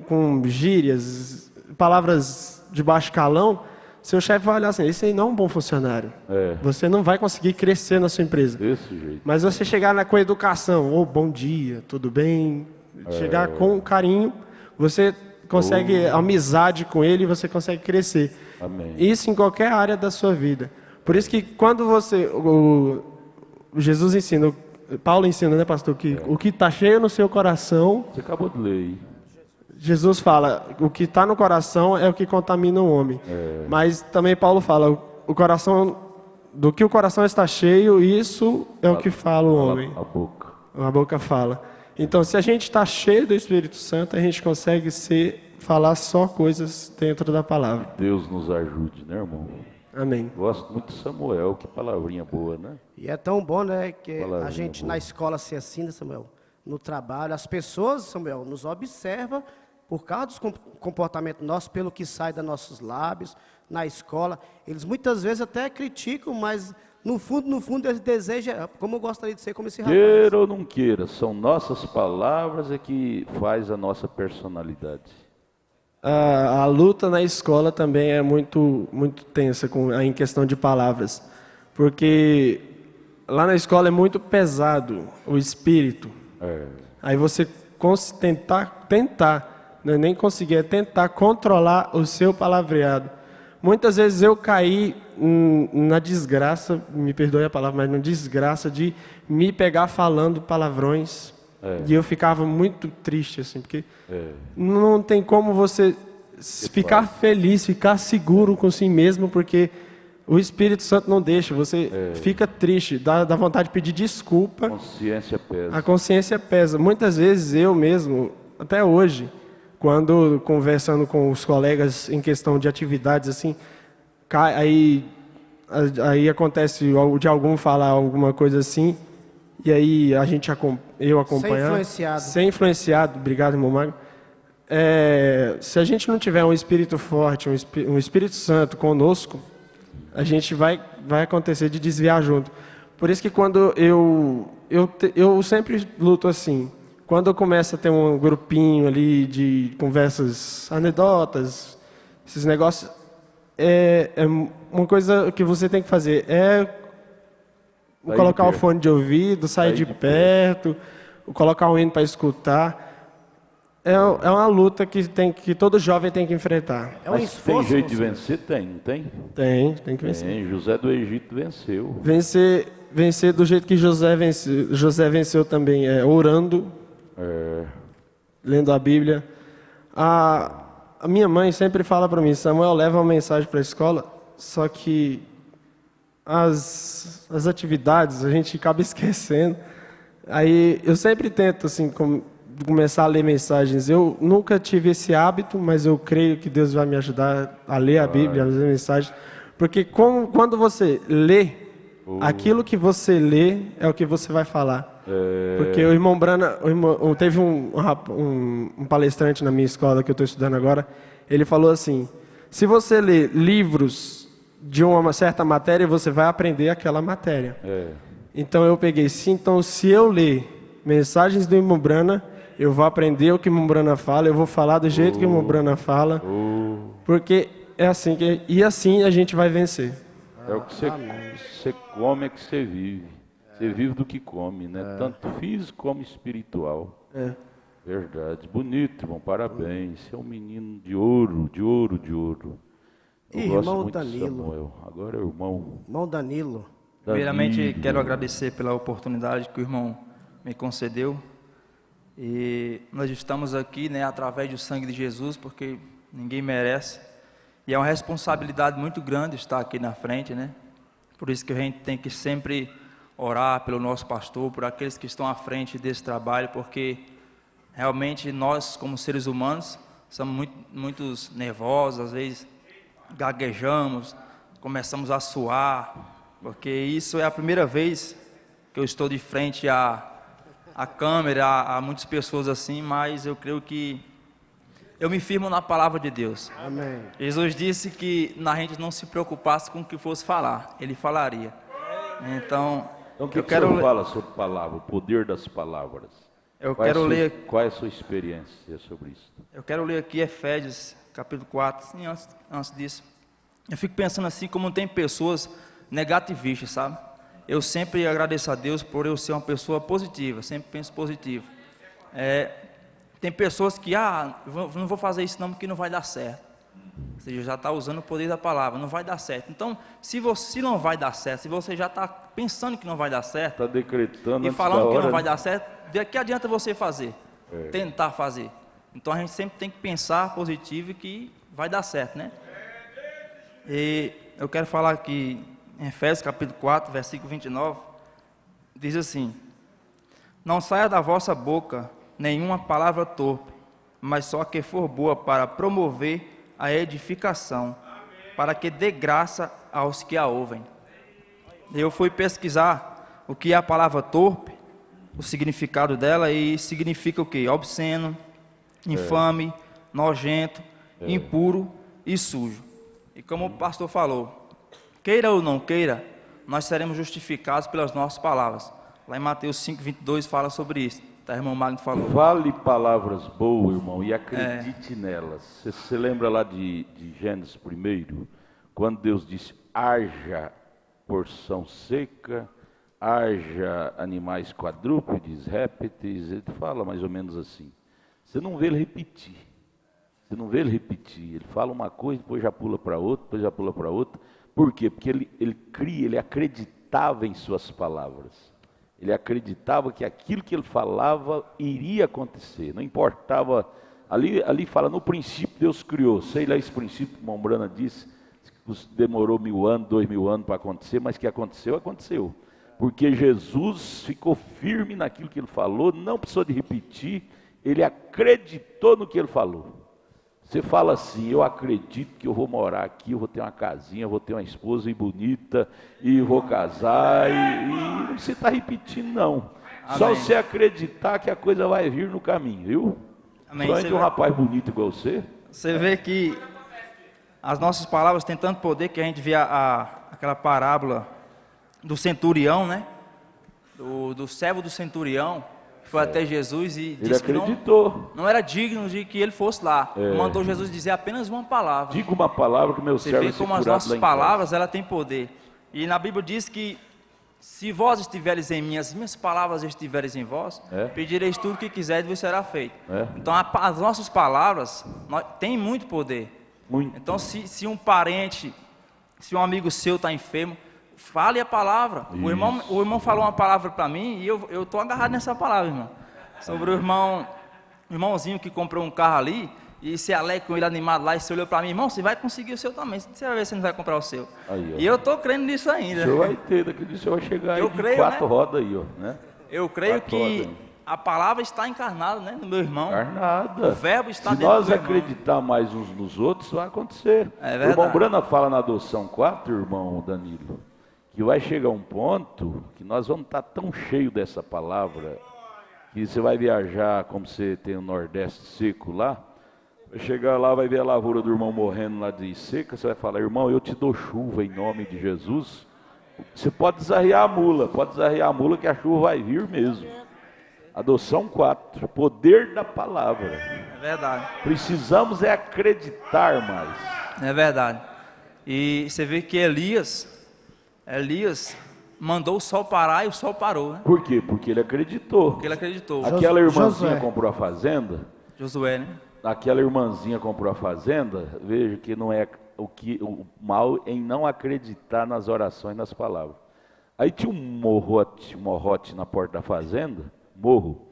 com gírias, palavras de baixo calão, seu chefe vai olhar assim, esse aí não é um bom funcionário. Você não vai conseguir crescer na sua empresa. Desse jeito. Mas você chegar com educação, bom dia, tudo bem? Chegar com carinho, você consegue amizade com ele e você consegue crescer. Amém. Isso em qualquer área da sua vida. Por isso que quando Jesus ensina, Paulo ensina, né, pastor, que o que está cheio no seu coração, Você acabou de ler aí. Jesus fala, o que está no coração é o que contamina o homem. Mas também Paulo fala, do que o coração está cheio, isso é o que fala o homem. A boca. A boca fala. Então, se a gente está cheio do Espírito Santo, a gente consegue falar só coisas dentro da palavra. Deus nos ajude, né, irmão? Amém. Gosto muito de Samuel, que palavrinha boa, né? E é tão bom, né, que Palavrinha a gente boa. na escola ser assim, né, Samuel? No trabalho, as pessoas, Samuel, nos observam por causa do comportamento nosso, pelo que sai dos nossos lábios, na escola. Eles muitas vezes até criticam, mas no fundo eles desejam, como eu gostaria de ser como esse rapaz. Queira ou não queira, são nossas palavras que faz a nossa personalidade. A luta na escola também é muito, muito tensa em questão de palavras. Porque lá na escola é muito pesado o espírito. Aí você tentar, não é nem conseguir, é tentar controlar o seu palavreado. Muitas vezes eu caí na desgraça, me perdoe a palavra, mas na desgraça de me pegar falando palavrões. E eu ficava muito triste, assim, porque não tem como você ficar feliz, ficar seguro com si mesmo, porque o Espírito Santo não deixa, você fica triste, dá vontade de pedir desculpa. Consciência pesa. A consciência pesa. Muitas vezes eu mesmo, até hoje, quando conversando com os colegas em questão de atividades assim, aí acontece de algum falar alguma coisa assim, e aí eu acompanhar. Sem influenciado. Obrigado, irmão Magno. Se a gente não tiver um espírito forte, um Espírito Santo conosco, a gente vai acontecer de desviar junto. Por isso que quando eu sempre luto assim, quando eu começo a ter um grupinho ali de conversas, anedotas, esses negócios, uma coisa que você tem que fazer colocar o fone de ouvido, sair de perto, colocar um hino para escutar. É uma luta que todo jovem tem que enfrentar. Mas tem jeito de vencer? Tem que vencer. José do Egito venceu. Vencer do jeito que José venceu também, orando, lendo a Bíblia. A minha mãe sempre fala para mim, Samuel, leva uma mensagem para a escola, só que as atividades a gente acaba esquecendo. Aí eu sempre tento assim, começar a ler mensagens. Eu nunca tive esse hábito, mas eu creio que Deus vai me ajudar a ler a Bíblia, a ler mensagens. Porque quando você lê, aquilo que você lê é o que você vai falar. Porque o irmão Brana, teve um palestrante na minha escola que eu estou estudando agora, ele falou assim, se você lê livros de uma certa matéria, você vai aprender aquela matéria. Então eu peguei, então se eu ler mensagens do irmão Brana, eu vou aprender o que o irmão Brana fala, eu vou falar do jeito que o irmão Brana fala, porque é assim e assim a gente vai vencer. É o que você come, é que você vive. Você vive do que come, né? Tanto físico como espiritual. Verdade. Bonito, irmão. Parabéns. Você é um menino de ouro, de ouro, de ouro. Eu gosto muito de Samuel. Agora é o irmão. Irmão Danilo. Primeiramente, quero agradecer pela oportunidade que o irmão me concedeu. E nós estamos aqui, né, através do sangue de Jesus, porque ninguém merece. E é uma responsabilidade muito grande estar aqui na frente, né? Por isso que a gente tem que sempre orar pelo nosso pastor, por aqueles que estão à frente desse trabalho, porque realmente nós, como seres humanos, somos muito nervosos, às vezes gaguejamos, começamos a suar, porque isso é a primeira vez que eu estou de frente à câmera, a muitas pessoas assim, mas eu creio que eu me firmo na palavra de Deus. Amém. Jesus disse que a gente não se preocupasse com o que fosse falar, Ele falaria. Então o que o senhor fala sobre palavra, o poder das palavras? Qual é a sua experiência sobre isso? Eu quero ler aqui Efésios, capítulo 4, sim, antes disso. Eu fico pensando assim, como tem pessoas negativistas, sabe? Eu sempre agradeço a Deus por eu ser uma pessoa positiva, sempre penso positivo. Tem pessoas que, não vou fazer isso não porque não vai dar certo. Ou seja, já está usando o poder da palavra, não vai dar certo. Então, se não vai dar certo, se você já está pensando que não vai dar certo, está decretando e falando que não vai dar certo, de que adianta você fazer? Tentar fazer. Então a gente sempre tem que pensar positivo e que vai dar certo, né? E eu quero falar aqui em Efésios capítulo 4, versículo 29, diz assim: não saia da vossa boca nenhuma palavra torpe, mas só a que for boa para promover a edificação, para que dê graça aos que a ouvem. Eu fui pesquisar o que é a palavra torpe, o significado dela, e significa o quê? Obsceno, infame, nojento, impuro e sujo. E como o pastor falou, queira ou não queira, nós seremos justificados pelas nossas palavras. Lá em Mateus 5:22 fala sobre isso. Tá, irmão Magno falou. Fale palavras boas, irmão, e acredite nelas. Você lembra lá de Gênesis 1, quando Deus disse, haja porção seca, haja animais quadrúpedes, répteis, ele fala mais ou menos assim. Você não vê ele repetir. Ele fala uma coisa, depois já pula para outra, depois já pula para outra. Por quê? Porque ele acreditava em suas palavras. Ele acreditava que aquilo que ele falava iria acontecer. Não importava. Ali fala, no princípio Deus criou. Sei lá esse princípio que o irmão Brana disse. demorou 1000 anos, 2000 anos para acontecer, mas que aconteceu, aconteceu. Porque Jesus ficou firme naquilo que ele falou, não precisou de repetir, ele acreditou no que ele falou. Você fala assim, eu acredito que eu vou morar aqui, eu vou ter uma casinha, eu vou ter uma esposa bonita, e vou casar, e não precisa estar repetindo não. Amém. Só você acreditar que a coisa vai vir no caminho, viu? Amém. Só de um rapaz bonito igual você. Você vê que as nossas palavras têm tanto poder que a gente vê aquela parábola do centurião, né? Do servo do centurião, que foi até Jesus e disse que não era digno de que ele fosse lá. Mandou Jesus dizer apenas uma palavra. Diga uma palavra que meu servo vai ser curado. Você vê como as nossas palavras, ela tem poder. E na Bíblia diz que se vós estiveres em mim, as minhas palavras estiveres em vós, pedireis tudo o que quiseres e vos será feito. Então as nossas palavras têm muito poder. Muito. Então se um parente, se um amigo seu está enfermo, fale a palavra. O irmão falou uma palavra para mim e eu estou agarrado nessa palavra, irmão. Sobre o irmãozinho que comprou um carro ali e se alegra com ele animado lá e se olhou para mim, irmão, você vai conseguir o seu também. Você vai ver se não vai comprar o seu. Aí, e eu estou crendo nisso ainda. O senhor vai ter, daqui a senhor vai chegar aí de 4 rodas aí, ó, né? Eu creio que a palavra está encarnada, né, no meu irmão. Encarnada. O verbo está dentro do meu irmão. Se nós acreditar mais uns nos outros, vai acontecer. É verdade. O irmão Brana fala na adoção 4, irmão Danilo, que vai chegar um ponto que nós vamos estar tão cheio dessa palavra que você vai viajar, como você tem o Nordeste seco lá, vai chegar lá, vai ver a lavoura do irmão morrendo lá de seca, você vai falar, irmão, eu te dou chuva em nome de Jesus. Você pode desarrear a mula, que a chuva vai vir mesmo. Adoção 4, poder da palavra. É verdade. Precisamos acreditar mais. É verdade. E você vê que Elias mandou o sol parar e o sol parou, né? Por quê? Porque ele acreditou. Aquela irmãzinha comprou a fazenda. Josué, né? Aquela irmãzinha comprou a fazenda. Veja que não é o mal em não acreditar nas orações, nas palavras. Aí tinha um morrote na porta da fazenda, morro.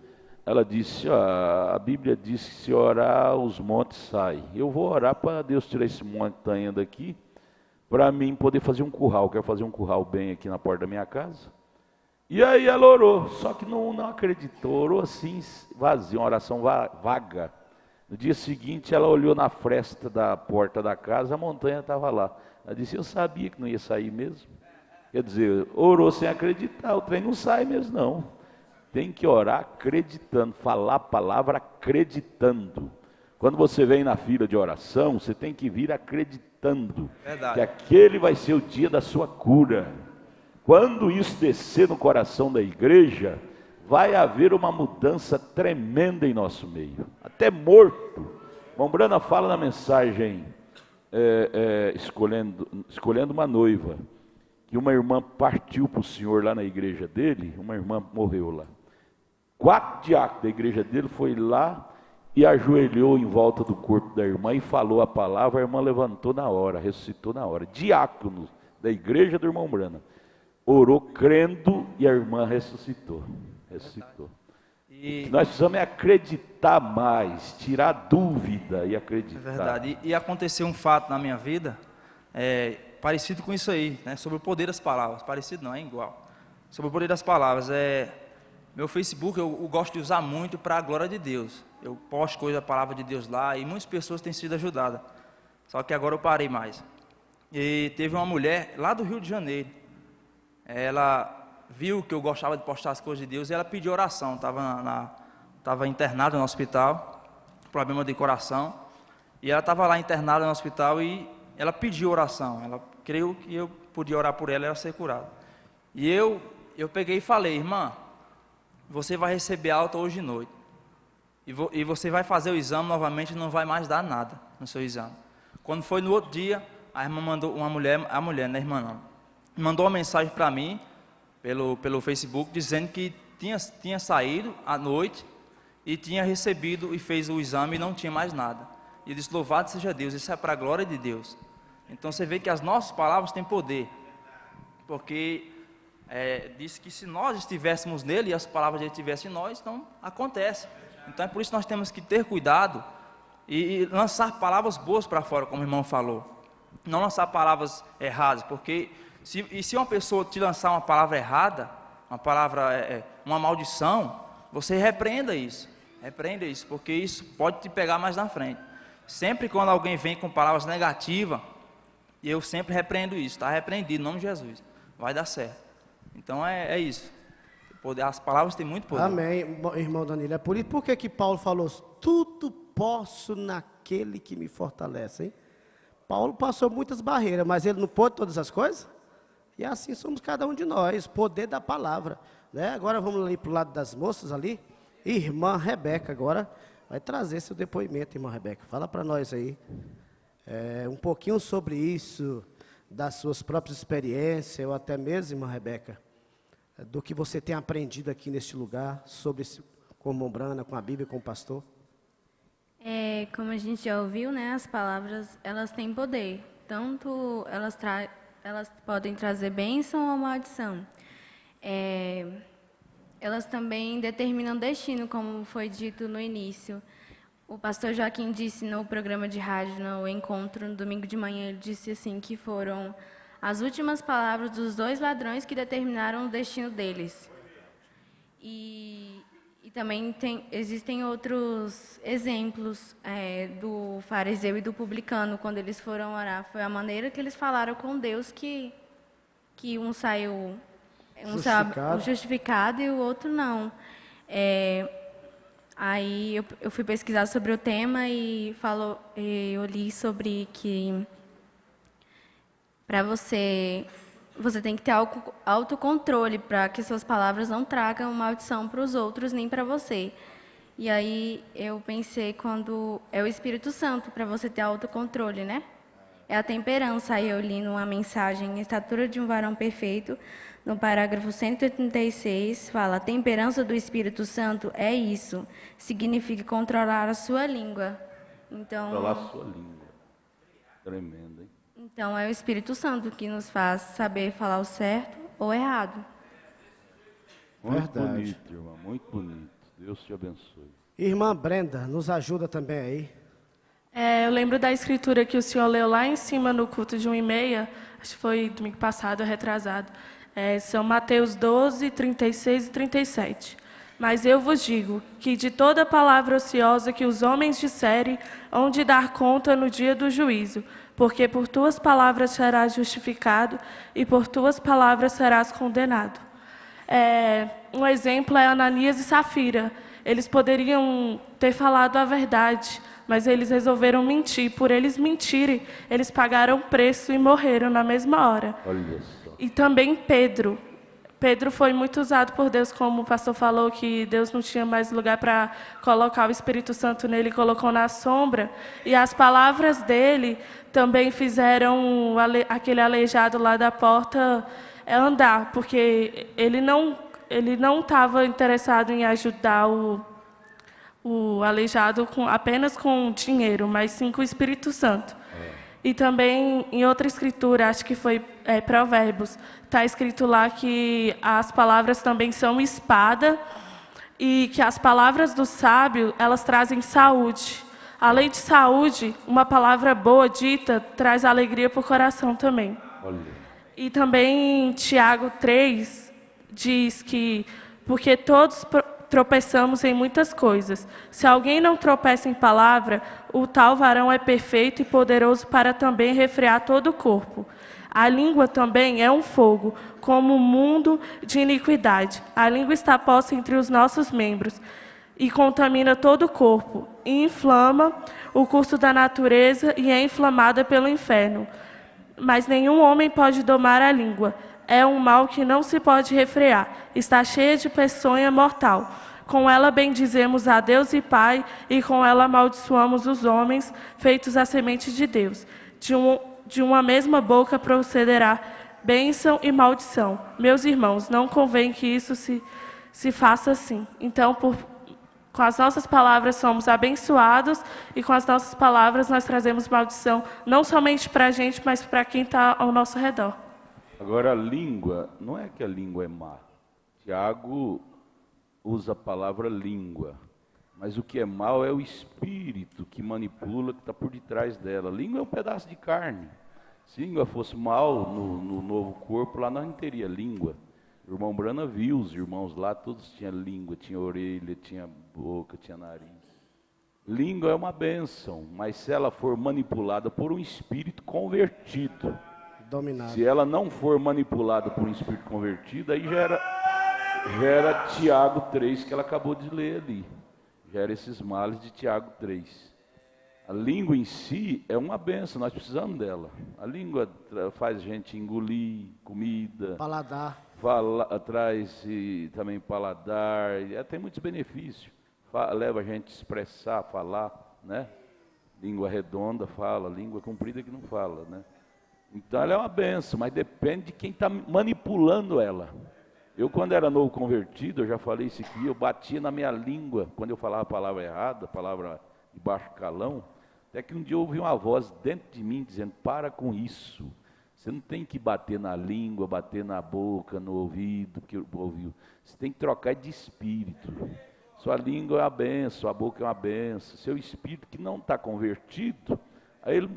Ela disse, a Bíblia diz que se orar os montes saem. Eu vou orar para Deus tirar esse montanha daqui, para mim poder fazer um curral. Quero fazer um curral bem aqui na porta da minha casa. E aí ela orou, só que não acreditou, orou assim, vazia, uma oração vaga. No dia seguinte ela olhou na fresta da porta da casa, a montanha estava lá. Ela disse, eu sabia que não ia sair mesmo. Quer dizer, orou sem acreditar, o trem não sai mesmo não. Tem que orar acreditando, falar a palavra acreditando. Quando você vem na fila de oração, você tem que vir acreditando. Verdade. Que aquele vai ser o dia da sua cura. Quando isso descer no coração da igreja, vai haver uma mudança tremenda em nosso meio. Até morto. Irmão Brana fala na mensagem, escolhendo uma noiva, que uma irmã partiu para o Senhor lá na igreja dele, uma irmã morreu lá. 4 diáconos da igreja dele foi lá e ajoelhou em volta do corpo da irmã e falou a palavra, a irmã levantou na hora, ressuscitou na hora. Diáconos da igreja do irmão Brana. Orou crendo e a irmã ressuscitou. E nós precisamos acreditar mais, tirar dúvida e acreditar. É verdade. E aconteceu um fato na minha vida, parecido com isso aí, né? Sobre o poder das palavras. Parecido não, é igual. Sobre o poder das palavras. Meu Facebook eu gosto de usar muito para a glória de Deus. Eu posto coisa da palavra de Deus lá e muitas pessoas têm sido ajudadas. Só que agora eu parei mais. E teve uma mulher lá do Rio de Janeiro. Ela viu que eu gostava de postar as coisas de Deus e ela pediu oração. Estava internada no hospital, problema de coração. E ela estava lá internada no hospital e ela pediu oração. Ela creu que eu podia orar por ela e ela ser curada. E eu peguei e falei, irmã, você vai receber alta hoje de noite. E você vai fazer o exame novamente e não vai mais dar nada no seu exame. Quando foi no outro dia, a irmã mandou, a mulher, né, irmã não, mandou uma mensagem para mim, pelo Facebook, dizendo que tinha saído à noite e tinha recebido e fez o exame e não tinha mais nada. E eu disse, louvado seja Deus, isso é para a glória de Deus. Então você vê que as nossas palavras têm poder, porque disse que se nós estivéssemos nele e as palavras dele estivessem em nós, então acontece. Então é por isso que nós temos que ter cuidado e lançar palavras boas para fora, como o irmão falou. não lançar palavras erradas, porque se uma pessoa te lançar uma palavra errada, uma palavra, uma maldição, você repreenda isso, porque isso pode te pegar mais na frente. Sempre quando alguém vem com palavras negativas, eu sempre repreendo isso, está repreendido, em nome de Jesus, vai dar certo. Então é isso, as palavras têm muito poder. Amém, irmão Danilo. É por isso que Paulo falou, tudo posso naquele que me fortalece, hein? Paulo passou muitas barreiras, mas ele não pôde todas as coisas? E assim somos cada um de nós, poder da palavra, né? Agora vamos ali para o lado das moças ali. Irmã Rebeca agora vai trazer seu depoimento, irmã Rebeca. Fala para nós aí um pouquinho sobre isso, das suas próprias experiências, ou até mesmo, irmã Rebeca, do que você tem aprendido aqui neste lugar, sobre com a Mombrana, com a Bíblia, com o pastor. Como a gente já ouviu, né, as palavras, elas têm poder. Tanto elas podem trazer bênção ou maldição. Elas também determinam destino, como foi dito no início. O pastor Joaquim disse no programa de rádio, no encontro, no domingo de manhã, ele disse assim, que foram as últimas palavras dos 2 ladrões que determinaram o destino deles. E também existem outros exemplos do fariseu e do publicano, quando eles foram orar. Foi a maneira que eles falaram com Deus que um saiu justificado e o outro não. Aí eu fui pesquisar sobre o tema e eu li sobre que para você tem que ter autocontrole para que suas palavras não tragam maldição para os outros nem para você. E aí eu pensei, quando é o Espírito Santo para você ter autocontrole, né? É a temperança. Aí eu li numa mensagem, Estatura de um Varão Perfeito, no parágrafo 186, fala: a temperança do Espírito Santo é isso, significa controlar a sua língua. Então, controlar a sua língua. Tremendo, hein? Então, é o Espírito Santo que nos faz saber falar o certo ou errado. Muito bonito, irmã, muito bonito. Deus te abençoe. Irmã Brenda, nos ajuda também aí. Eu lembro da escritura que o senhor leu lá em cima no culto de 1h30, acho que foi domingo passado, retrasado. São Mateus 12, 36 e 37. Mas eu vos digo que de toda palavra ociosa que os homens disserem, hão de dar conta no dia do juízo, porque por tuas palavras serás justificado e por tuas palavras serás condenado. Um exemplo é Ananias e Safira. Eles poderiam ter falado a verdade, mas eles resolveram mentir. Por eles mentirem, eles pagaram preço e morreram na mesma hora. Olha só. E também Pedro. Pedro foi muito usado por Deus, como o pastor falou, que Deus não tinha mais lugar para colocar o Espírito Santo nele, colocou na sombra. E as palavras dele também fizeram aquele aleijado lá da porta andar, porque ele não estava interessado em ajudar o aleijado apenas com dinheiro, mas sim com o Espírito Santo. E também, em outra escritura, acho que foi Provérbios, está escrito lá que as palavras também são espada e que as palavras do sábio, elas trazem saúde. Além de saúde, uma palavra boa dita traz alegria para o coração também. Olha. E também Tiago 3 diz que, porque todos tropeçamos em muitas coisas. Se alguém não tropeça em palavra, o tal varão é perfeito e poderoso para também refrear todo o corpo. A língua também é um fogo, como um mundo de iniquidade. A língua está posta entre os nossos membros e contamina todo o corpo, e inflama o curso da natureza e é inflamada pelo inferno. Mas nenhum homem pode domar a língua. É um mal que não se pode refrear. Está cheia de peçonha mortal. Com ela bendizemos a Deus e Pai, e com ela amaldiçoamos os homens, feitos à semente de Deus. De uma mesma boca procederá bênção e maldição. Meus irmãos, não convém que isso se faça assim. Então, com as nossas palavras somos abençoados, e com as nossas palavras nós trazemos maldição, não somente para a gente, mas para quem está ao nosso redor. Agora, a língua, não é que a língua é má. Tiago usa a palavra língua, mas o que é mal é o espírito que manipula, que está por detrás dela. A língua é um pedaço de carne. Se língua fosse mal no novo corpo, lá não teria língua. O irmão Brana viu, os irmãos lá todos tinham língua, tinha orelha, tinha boca, tinha nariz. Língua é uma bênção, mas se ela for manipulada por um espírito convertido, Dominado. se ela não for manipulada por um espírito convertido, aí já era Tiago 3 que ela acabou de ler ali. Já era esses males de Tiago 3. A língua em si é uma bênção, nós precisamos dela. A língua faz a gente engolir comida, Paladar. traz também paladar, tem muitos benefícios. Leva a gente a expressar, falar, né? Língua redonda fala, língua comprida que não fala, né? Então ela é uma benção, mas depende de quem está manipulando ela. Eu, quando era novo convertido, eu já falei isso aqui, eu batia na minha língua, quando eu falava a palavra errada, a palavra de baixo calão, até que um dia eu ouvi uma voz dentro de mim dizendo, para com isso. Você não tem que bater na língua, bater na boca, no ouvido, você tem que trocar de espírito. Sua língua é uma benção, sua boca é uma benção. Seu espírito que não está convertido,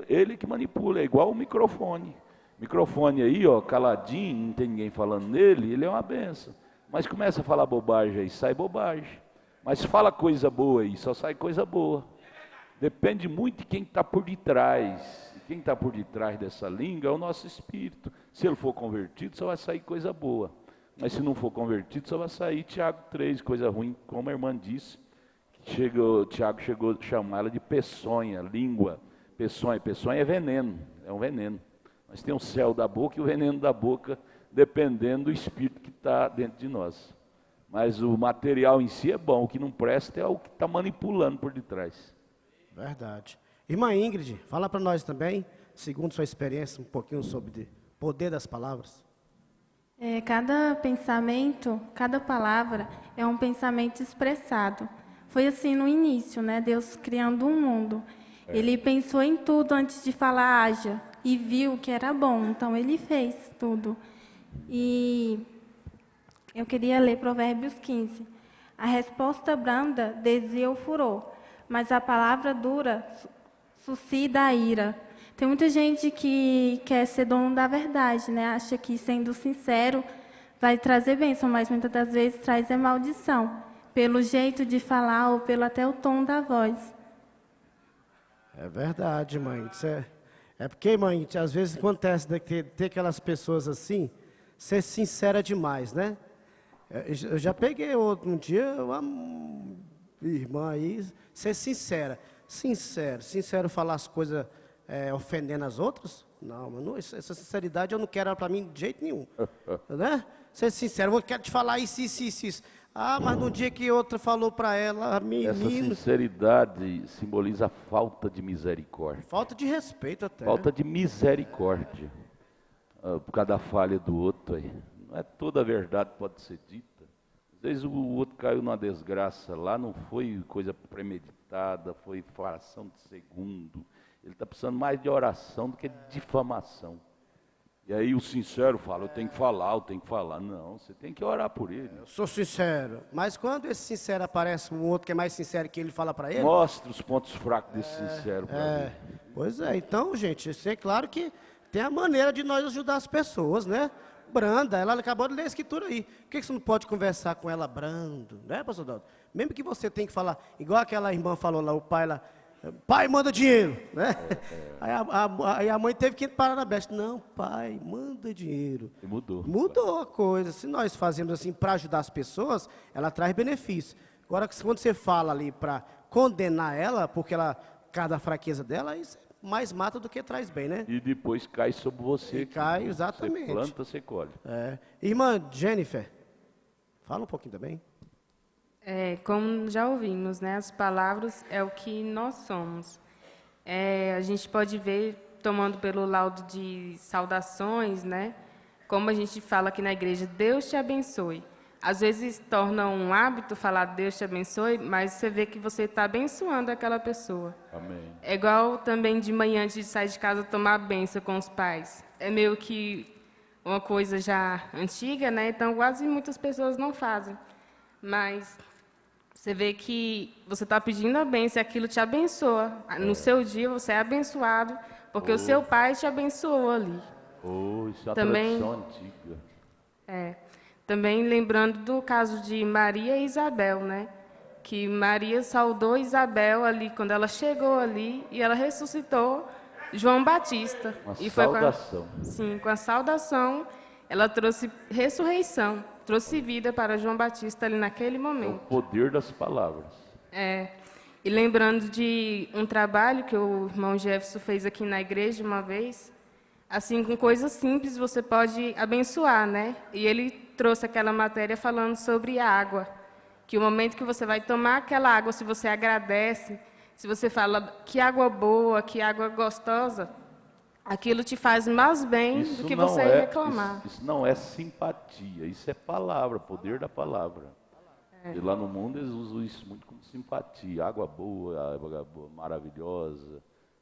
ele que manipula, é igual o microfone. Microfone aí, ó, caladinho, não tem ninguém falando nele, ele é uma benção. Mas começa a falar bobagem aí, sai bobagem. Mas fala coisa boa aí, só sai coisa boa. Depende muito de quem está por detrás. E quem está por detrás dessa língua é o nosso espírito. Se ele for convertido, só vai sair coisa boa. Mas se não for convertido, só vai sair Tiago 3, coisa ruim, como a irmã disse. Tiago chegou a chamá-la de peçonha, língua. Peçonha é veneno, é um veneno. Mas tem o céu da boca e o veneno da boca, dependendo do espírito que está dentro de nós. Mas o material em si é bom, o que não presta é o que está manipulando por detrás. Verdade. Irmã Ingrid, fala para nós também, segundo sua experiência, um pouquinho sobre o poder das palavras. Cada pensamento, cada palavra é um pensamento expressado. Foi assim no início, né? Deus criando um mundo. Ele pensou em tudo antes de falar haja e viu que era bom, então ele fez tudo. E eu queria ler Provérbios 15. A resposta branda desvia o furor, mas a palavra dura suscita a ira. Tem muita gente que quer ser dono da verdade, né? Acha que sendo sincero vai trazer bênção, mas muitas das vezes traz maldição, pelo jeito de falar ou pelo até o tom da voz. É verdade, mãe. É porque, mãe, às vezes acontece de ter aquelas pessoas assim, ser sincera demais, né? Eu já peguei um dia uma irmã aí, ser sincera. Sincero falar as coisas ofendendo as outras? Não, mas essa sinceridade eu não quero ela para mim de jeito nenhum. Né? Ser sincero, eu quero te falar isso. Ah, mas no dia que outra falou para ela, menino... Essa sinceridade simboliza a falta de misericórdia. Falta de respeito até. Falta de misericórdia. Por causa da falha do outro aí. Não é toda a verdade pode ser dita. Às vezes o outro caiu numa desgraça lá, não foi coisa premeditada, foi fração de segundo. Ele está precisando mais de oração do que de difamação. E aí o sincero fala, eu tenho que falar. Não, você tem que orar por ele. Eu sou sincero. Mas quando esse sincero aparece, um outro que é mais sincero que ele fala para ele... Mostra os pontos fracos desse sincero para ele. Pois é, então, gente, é claro que tem a maneira de nós ajudar as pessoas, né? Branda, ela acabou de ler a escritura aí. Por que você não pode conversar com ela brando, né, pastor Dalton? Mesmo que você tem que falar, igual aquela irmã falou lá, o pai lá, pai, manda dinheiro, né? Aí a mãe teve que parar na besta. Não, pai, manda dinheiro. E mudou. Mudou a coisa. Se nós fazemos assim para ajudar as pessoas, ela traz benefício. Agora, quando você fala ali para condenar ela, porque ela, cada fraqueza dela, isso mais mata do que traz bem, né? E depois cai sobre você. Cai, exatamente. Você planta, você colhe. Irmã Jennifer, fala um pouquinho também. Como já ouvimos, né? As palavras é o que nós somos. A gente pode ver, tomando pelo laudo de saudações, né? Como a gente fala aqui na igreja, Deus te abençoe. Às vezes torna um hábito falar Deus te abençoe, mas você vê que você está abençoando aquela pessoa. Amém. É igual também de manhã, antes de sair de casa, tomar a benção com os pais. É meio que uma coisa já antiga, né? Então quase muitas pessoas não fazem. Mas você vê que você está pedindo a bênção e aquilo te abençoa. No seu dia você é abençoado porque o seu pai te abençoou ali. Isso é uma Também- tradição antiga. Também lembrando do caso de Maria e Isabel, né? Que Maria saudou Isabel ali, quando ela chegou ali, e ela ressuscitou João Batista. Uma e saudação. Sim, com a saudação, ela trouxe ressurreição, trouxe vida para João Batista ali naquele É o momento. poder das palavras. E lembrando de um trabalho que o irmão Jefferson fez aqui na igreja uma vez, assim, com coisas simples você pode abençoar, né? E ele trouxe aquela matéria falando sobre a água, que o momento que você vai tomar aquela água, se você agradece, se você fala que água boa, que água gostosa, aquilo te faz mais bem do que você reclamar. Isso não é simpatia, isso é palavra, poder da palavra. E lá no mundo eles usam isso muito como simpatia, água boa, maravilhosa,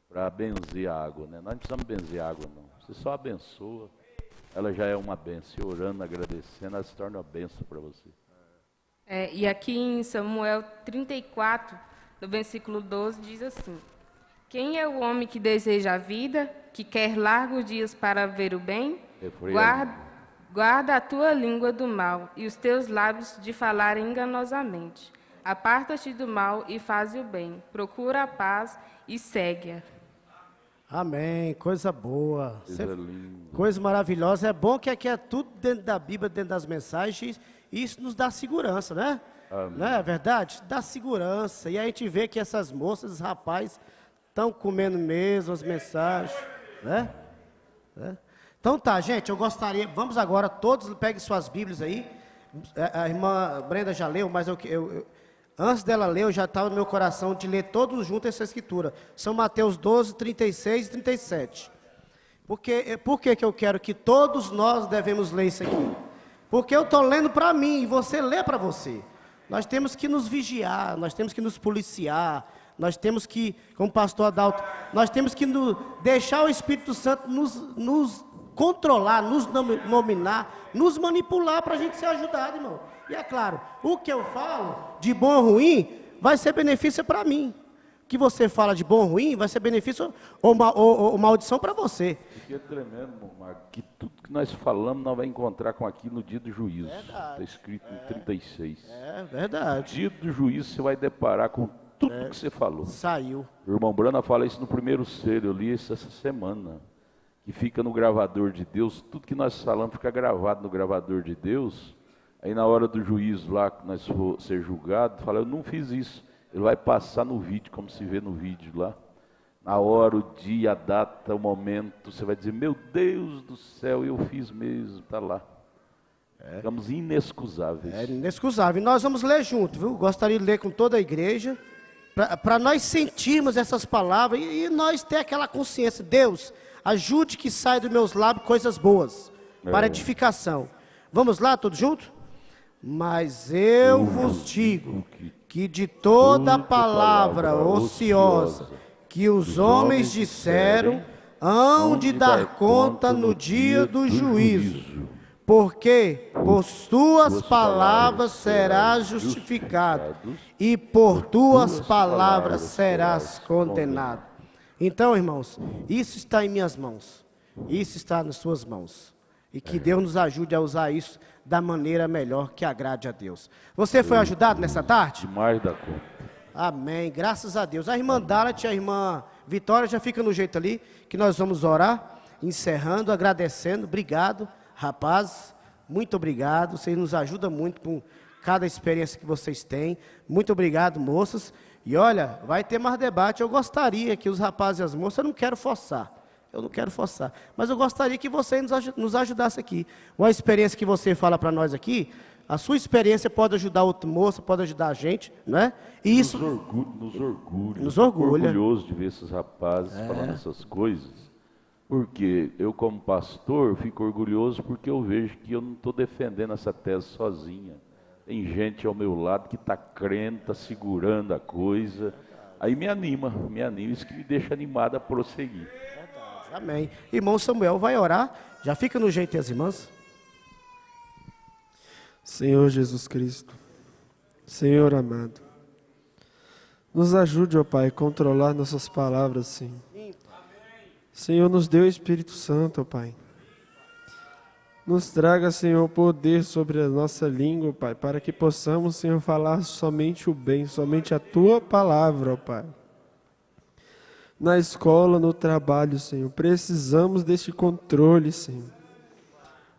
para benzer a água, né? Nós não precisamos benzer a água, não. Você só abençoa, ela já é uma benção. Orando, agradecendo, ela se torna uma benção para você. E aqui em Samuel 34, no versículo 12, diz assim: quem é o homem que deseja a vida, que quer largos dias para ver o bem? Guarda a tua língua do mal e os teus lábios de falar enganosamente. Aparta-te do mal e faze o bem. Procura a paz e segue-a. Amém. Coisa boa. Coisa linda. Coisa maravilhosa. É bom que aqui é tudo dentro da Bíblia, dentro das mensagens. E isso nos dá segurança, né? Amém. Não é verdade? Dá segurança. E aí a gente vê que essas moças, esses rapazes, estão comendo mesmo as mensagens, né? Então tá, gente, eu gostaria, vamos agora, todos peguem suas Bíblias aí. A irmã Brenda já leu, mas antes dela ler, eu já estava no meu coração de ler todos juntos essa escritura. São Mateus 12, 36 e 37. Por que eu quero que todos nós devemos ler isso aqui? Porque eu estou lendo para mim e você lê para você. Nós temos que nos vigiar, nós temos que nos policiar, nós temos que, como o pastor Adalto, nós temos que deixar o Espírito Santo nos controlar, nos dominar, nos manipular para a gente ser ajudado, irmão. E é claro, o que eu falo de bom ou ruim vai ser benefício para mim. O que você fala de bom ou ruim vai ser benefício ou maldição para você. Porque é tremendo, Marco, que tudo que nós falamos nós vamos encontrar com aquilo no dia do juízo. Está escrito no 36. É verdade. No dia do juízo você vai deparar com tudo que você falou. Saiu. O irmão Brana fala isso no primeiro selo, eu li isso essa semana. Que fica no gravador de Deus, tudo que nós falamos fica gravado no gravador de Deus. Aí na hora do juízo lá, que nós for ser julgado, fala, eu não fiz isso. Ele vai passar no vídeo, como se vê no vídeo lá. Na hora, o dia, a data, o momento, você vai dizer, meu Deus do céu, eu fiz mesmo, está lá. Ficamos inexcusáveis. É inexcusável. E nós vamos ler junto, viu? Gostaria de ler com toda a igreja, para nós sentirmos essas palavras e nós ter aquela consciência. Deus, ajude que saia dos meus lábios coisas boas, para edificação. Vamos lá, todos juntos? Mas eu vos digo que de toda palavra ociosa que os homens disseram, hão de dar conta no dia do juízo. Porque por tuas palavras serás justificado, e por tuas palavras serás condenado. Então, irmãos, isso está em minhas mãos, isso está nas suas mãos. E que Deus nos ajude a usar isso da maneira melhor que agrade a Deus. Você foi ajudado nessa tarde? Demais da conta. Amém, graças a Deus. A irmã Dalat e a irmã Vitória já fica no jeito ali, que nós vamos orar, encerrando, agradecendo. Obrigado, rapazes, muito obrigado. Vocês nos ajudam muito com cada experiência que vocês têm. Muito obrigado, moças. E olha, vai ter mais debate. Eu gostaria que os rapazes e as moças, eu não quero forçar, mas eu gostaria que você nos ajudasse aqui. Uma experiência que você fala para nós aqui, a sua experiência pode ajudar outra moça, pode ajudar a gente, né? E isso nos orgulha. Orgulhoso de ver esses rapazes falando essas coisas, porque eu como pastor fico orgulhoso porque eu vejo que eu não estou defendendo essa tese sozinha. Tem gente ao meu lado que está crendo, está segurando a coisa. Aí me anima, isso que me deixa animado a prosseguir. Amém. Irmão Samuel vai orar. Já fica no jeito as irmãs. Senhor Jesus Cristo, Senhor amado, nos ajude, ó Pai, a controlar nossas palavras, sim. Senhor, nos dê o Espírito Santo, ó Pai. Nos traga, Senhor, poder sobre a nossa língua, Pai, para que possamos, Senhor, falar somente o bem, somente a Tua palavra, ó Pai. Na escola, no trabalho, Senhor, precisamos deste controle, Senhor.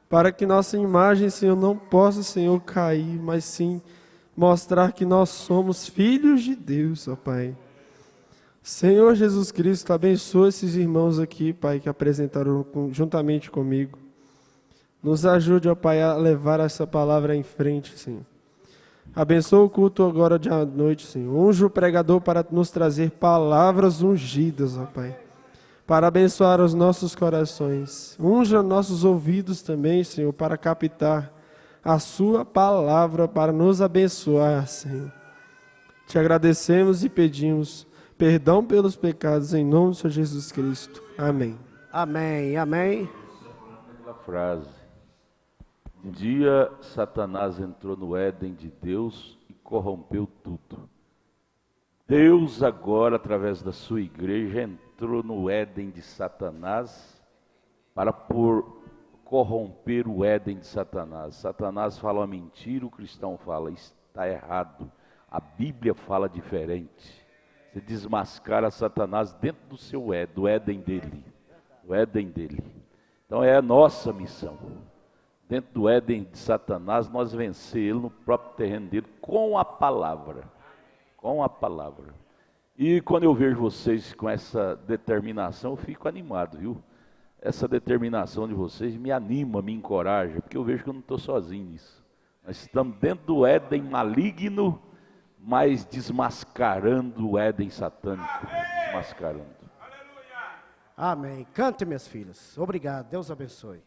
Para que nossa imagem, Senhor, não possa, Senhor, cair, mas sim mostrar que nós somos filhos de Deus, ó Pai. Senhor Jesus Cristo, abençoa esses irmãos aqui, Pai, que apresentaram juntamente comigo. Nos ajude, ó Pai, a levar essa palavra em frente, Senhor. Abençoa o culto agora de noite, Senhor. Unge o pregador para nos trazer palavras ungidas, ó Pai. Para abençoar os nossos corações. Unja nossos ouvidos também, Senhor, para captar a Sua palavra, para nos abençoar, Senhor. Te agradecemos e pedimos perdão pelos pecados em nome do Senhor Jesus Cristo. Amém. Amém, amém. Aquela frase. Um dia Satanás entrou no Éden de Deus e corrompeu tudo. Deus agora, através da sua igreja, entrou no Éden de Satanás para corromper o Éden de Satanás. Satanás fala uma mentira, o cristão fala, está errado. A Bíblia fala diferente. Você desmascara Satanás dentro do seu Éden, do Éden dele. Do Éden dele. Então é a nossa missão. Dentro do Éden de Satanás, nós vencer ele no próprio terreno dele com a palavra. Com a palavra. E quando eu vejo vocês com essa determinação, eu fico animado, viu? Essa determinação de vocês me anima, me encoraja, porque eu vejo que eu não estou sozinho nisso. Nós estamos dentro do Éden maligno, mas desmascarando o Éden satânico. Desmascarando. Amém. Cante, minhas filhas. Obrigado. Deus abençoe.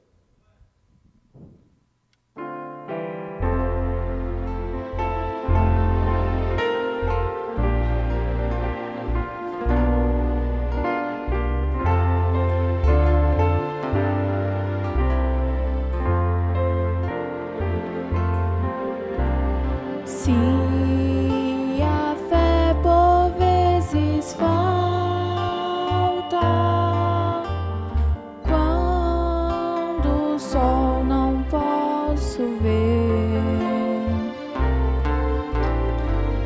Se a fé por vezes falta, quando o sol não posso ver,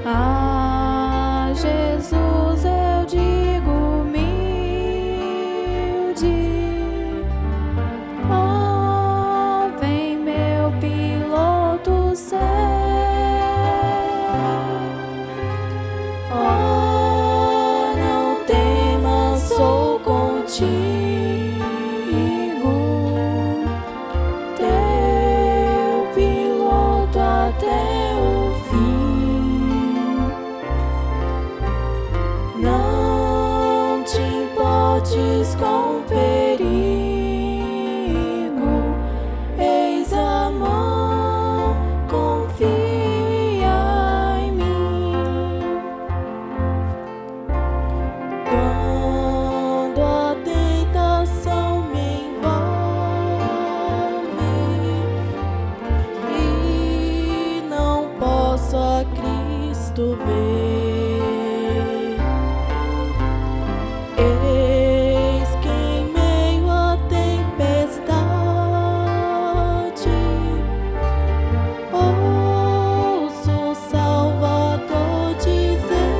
a Jesus eu digo humilde, oh, vem meu piloto céu. Oh, não temas, sou contigo, teu piloto até o fim. Não te importes com perigo, eis a mão, confia em mim. Quando a tentação me envolve e não posso a Cristo ver, eis que em meio à tempestade ouço o Salvador dizer: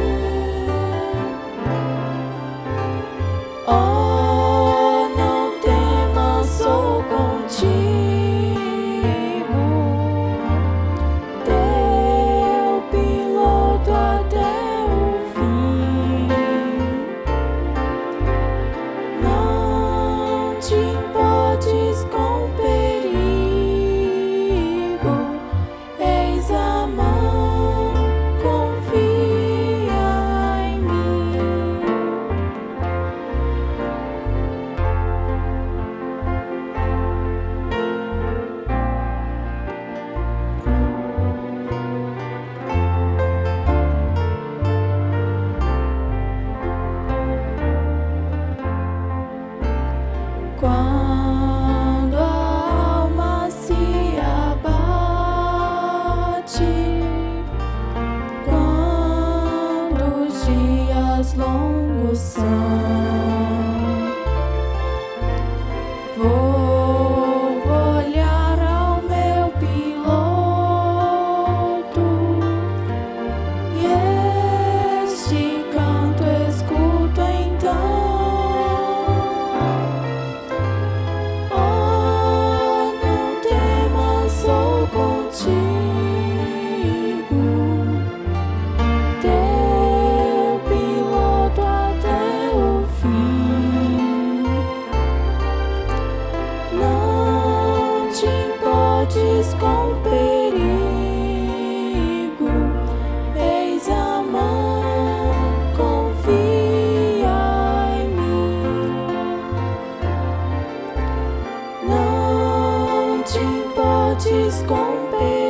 oh, não temas, sou contigo, teu piloto até o fim. Não te importes com perigo, eis a mão, confia em mim. Quando a alma se abate, quando os dias longos são, te podes competir.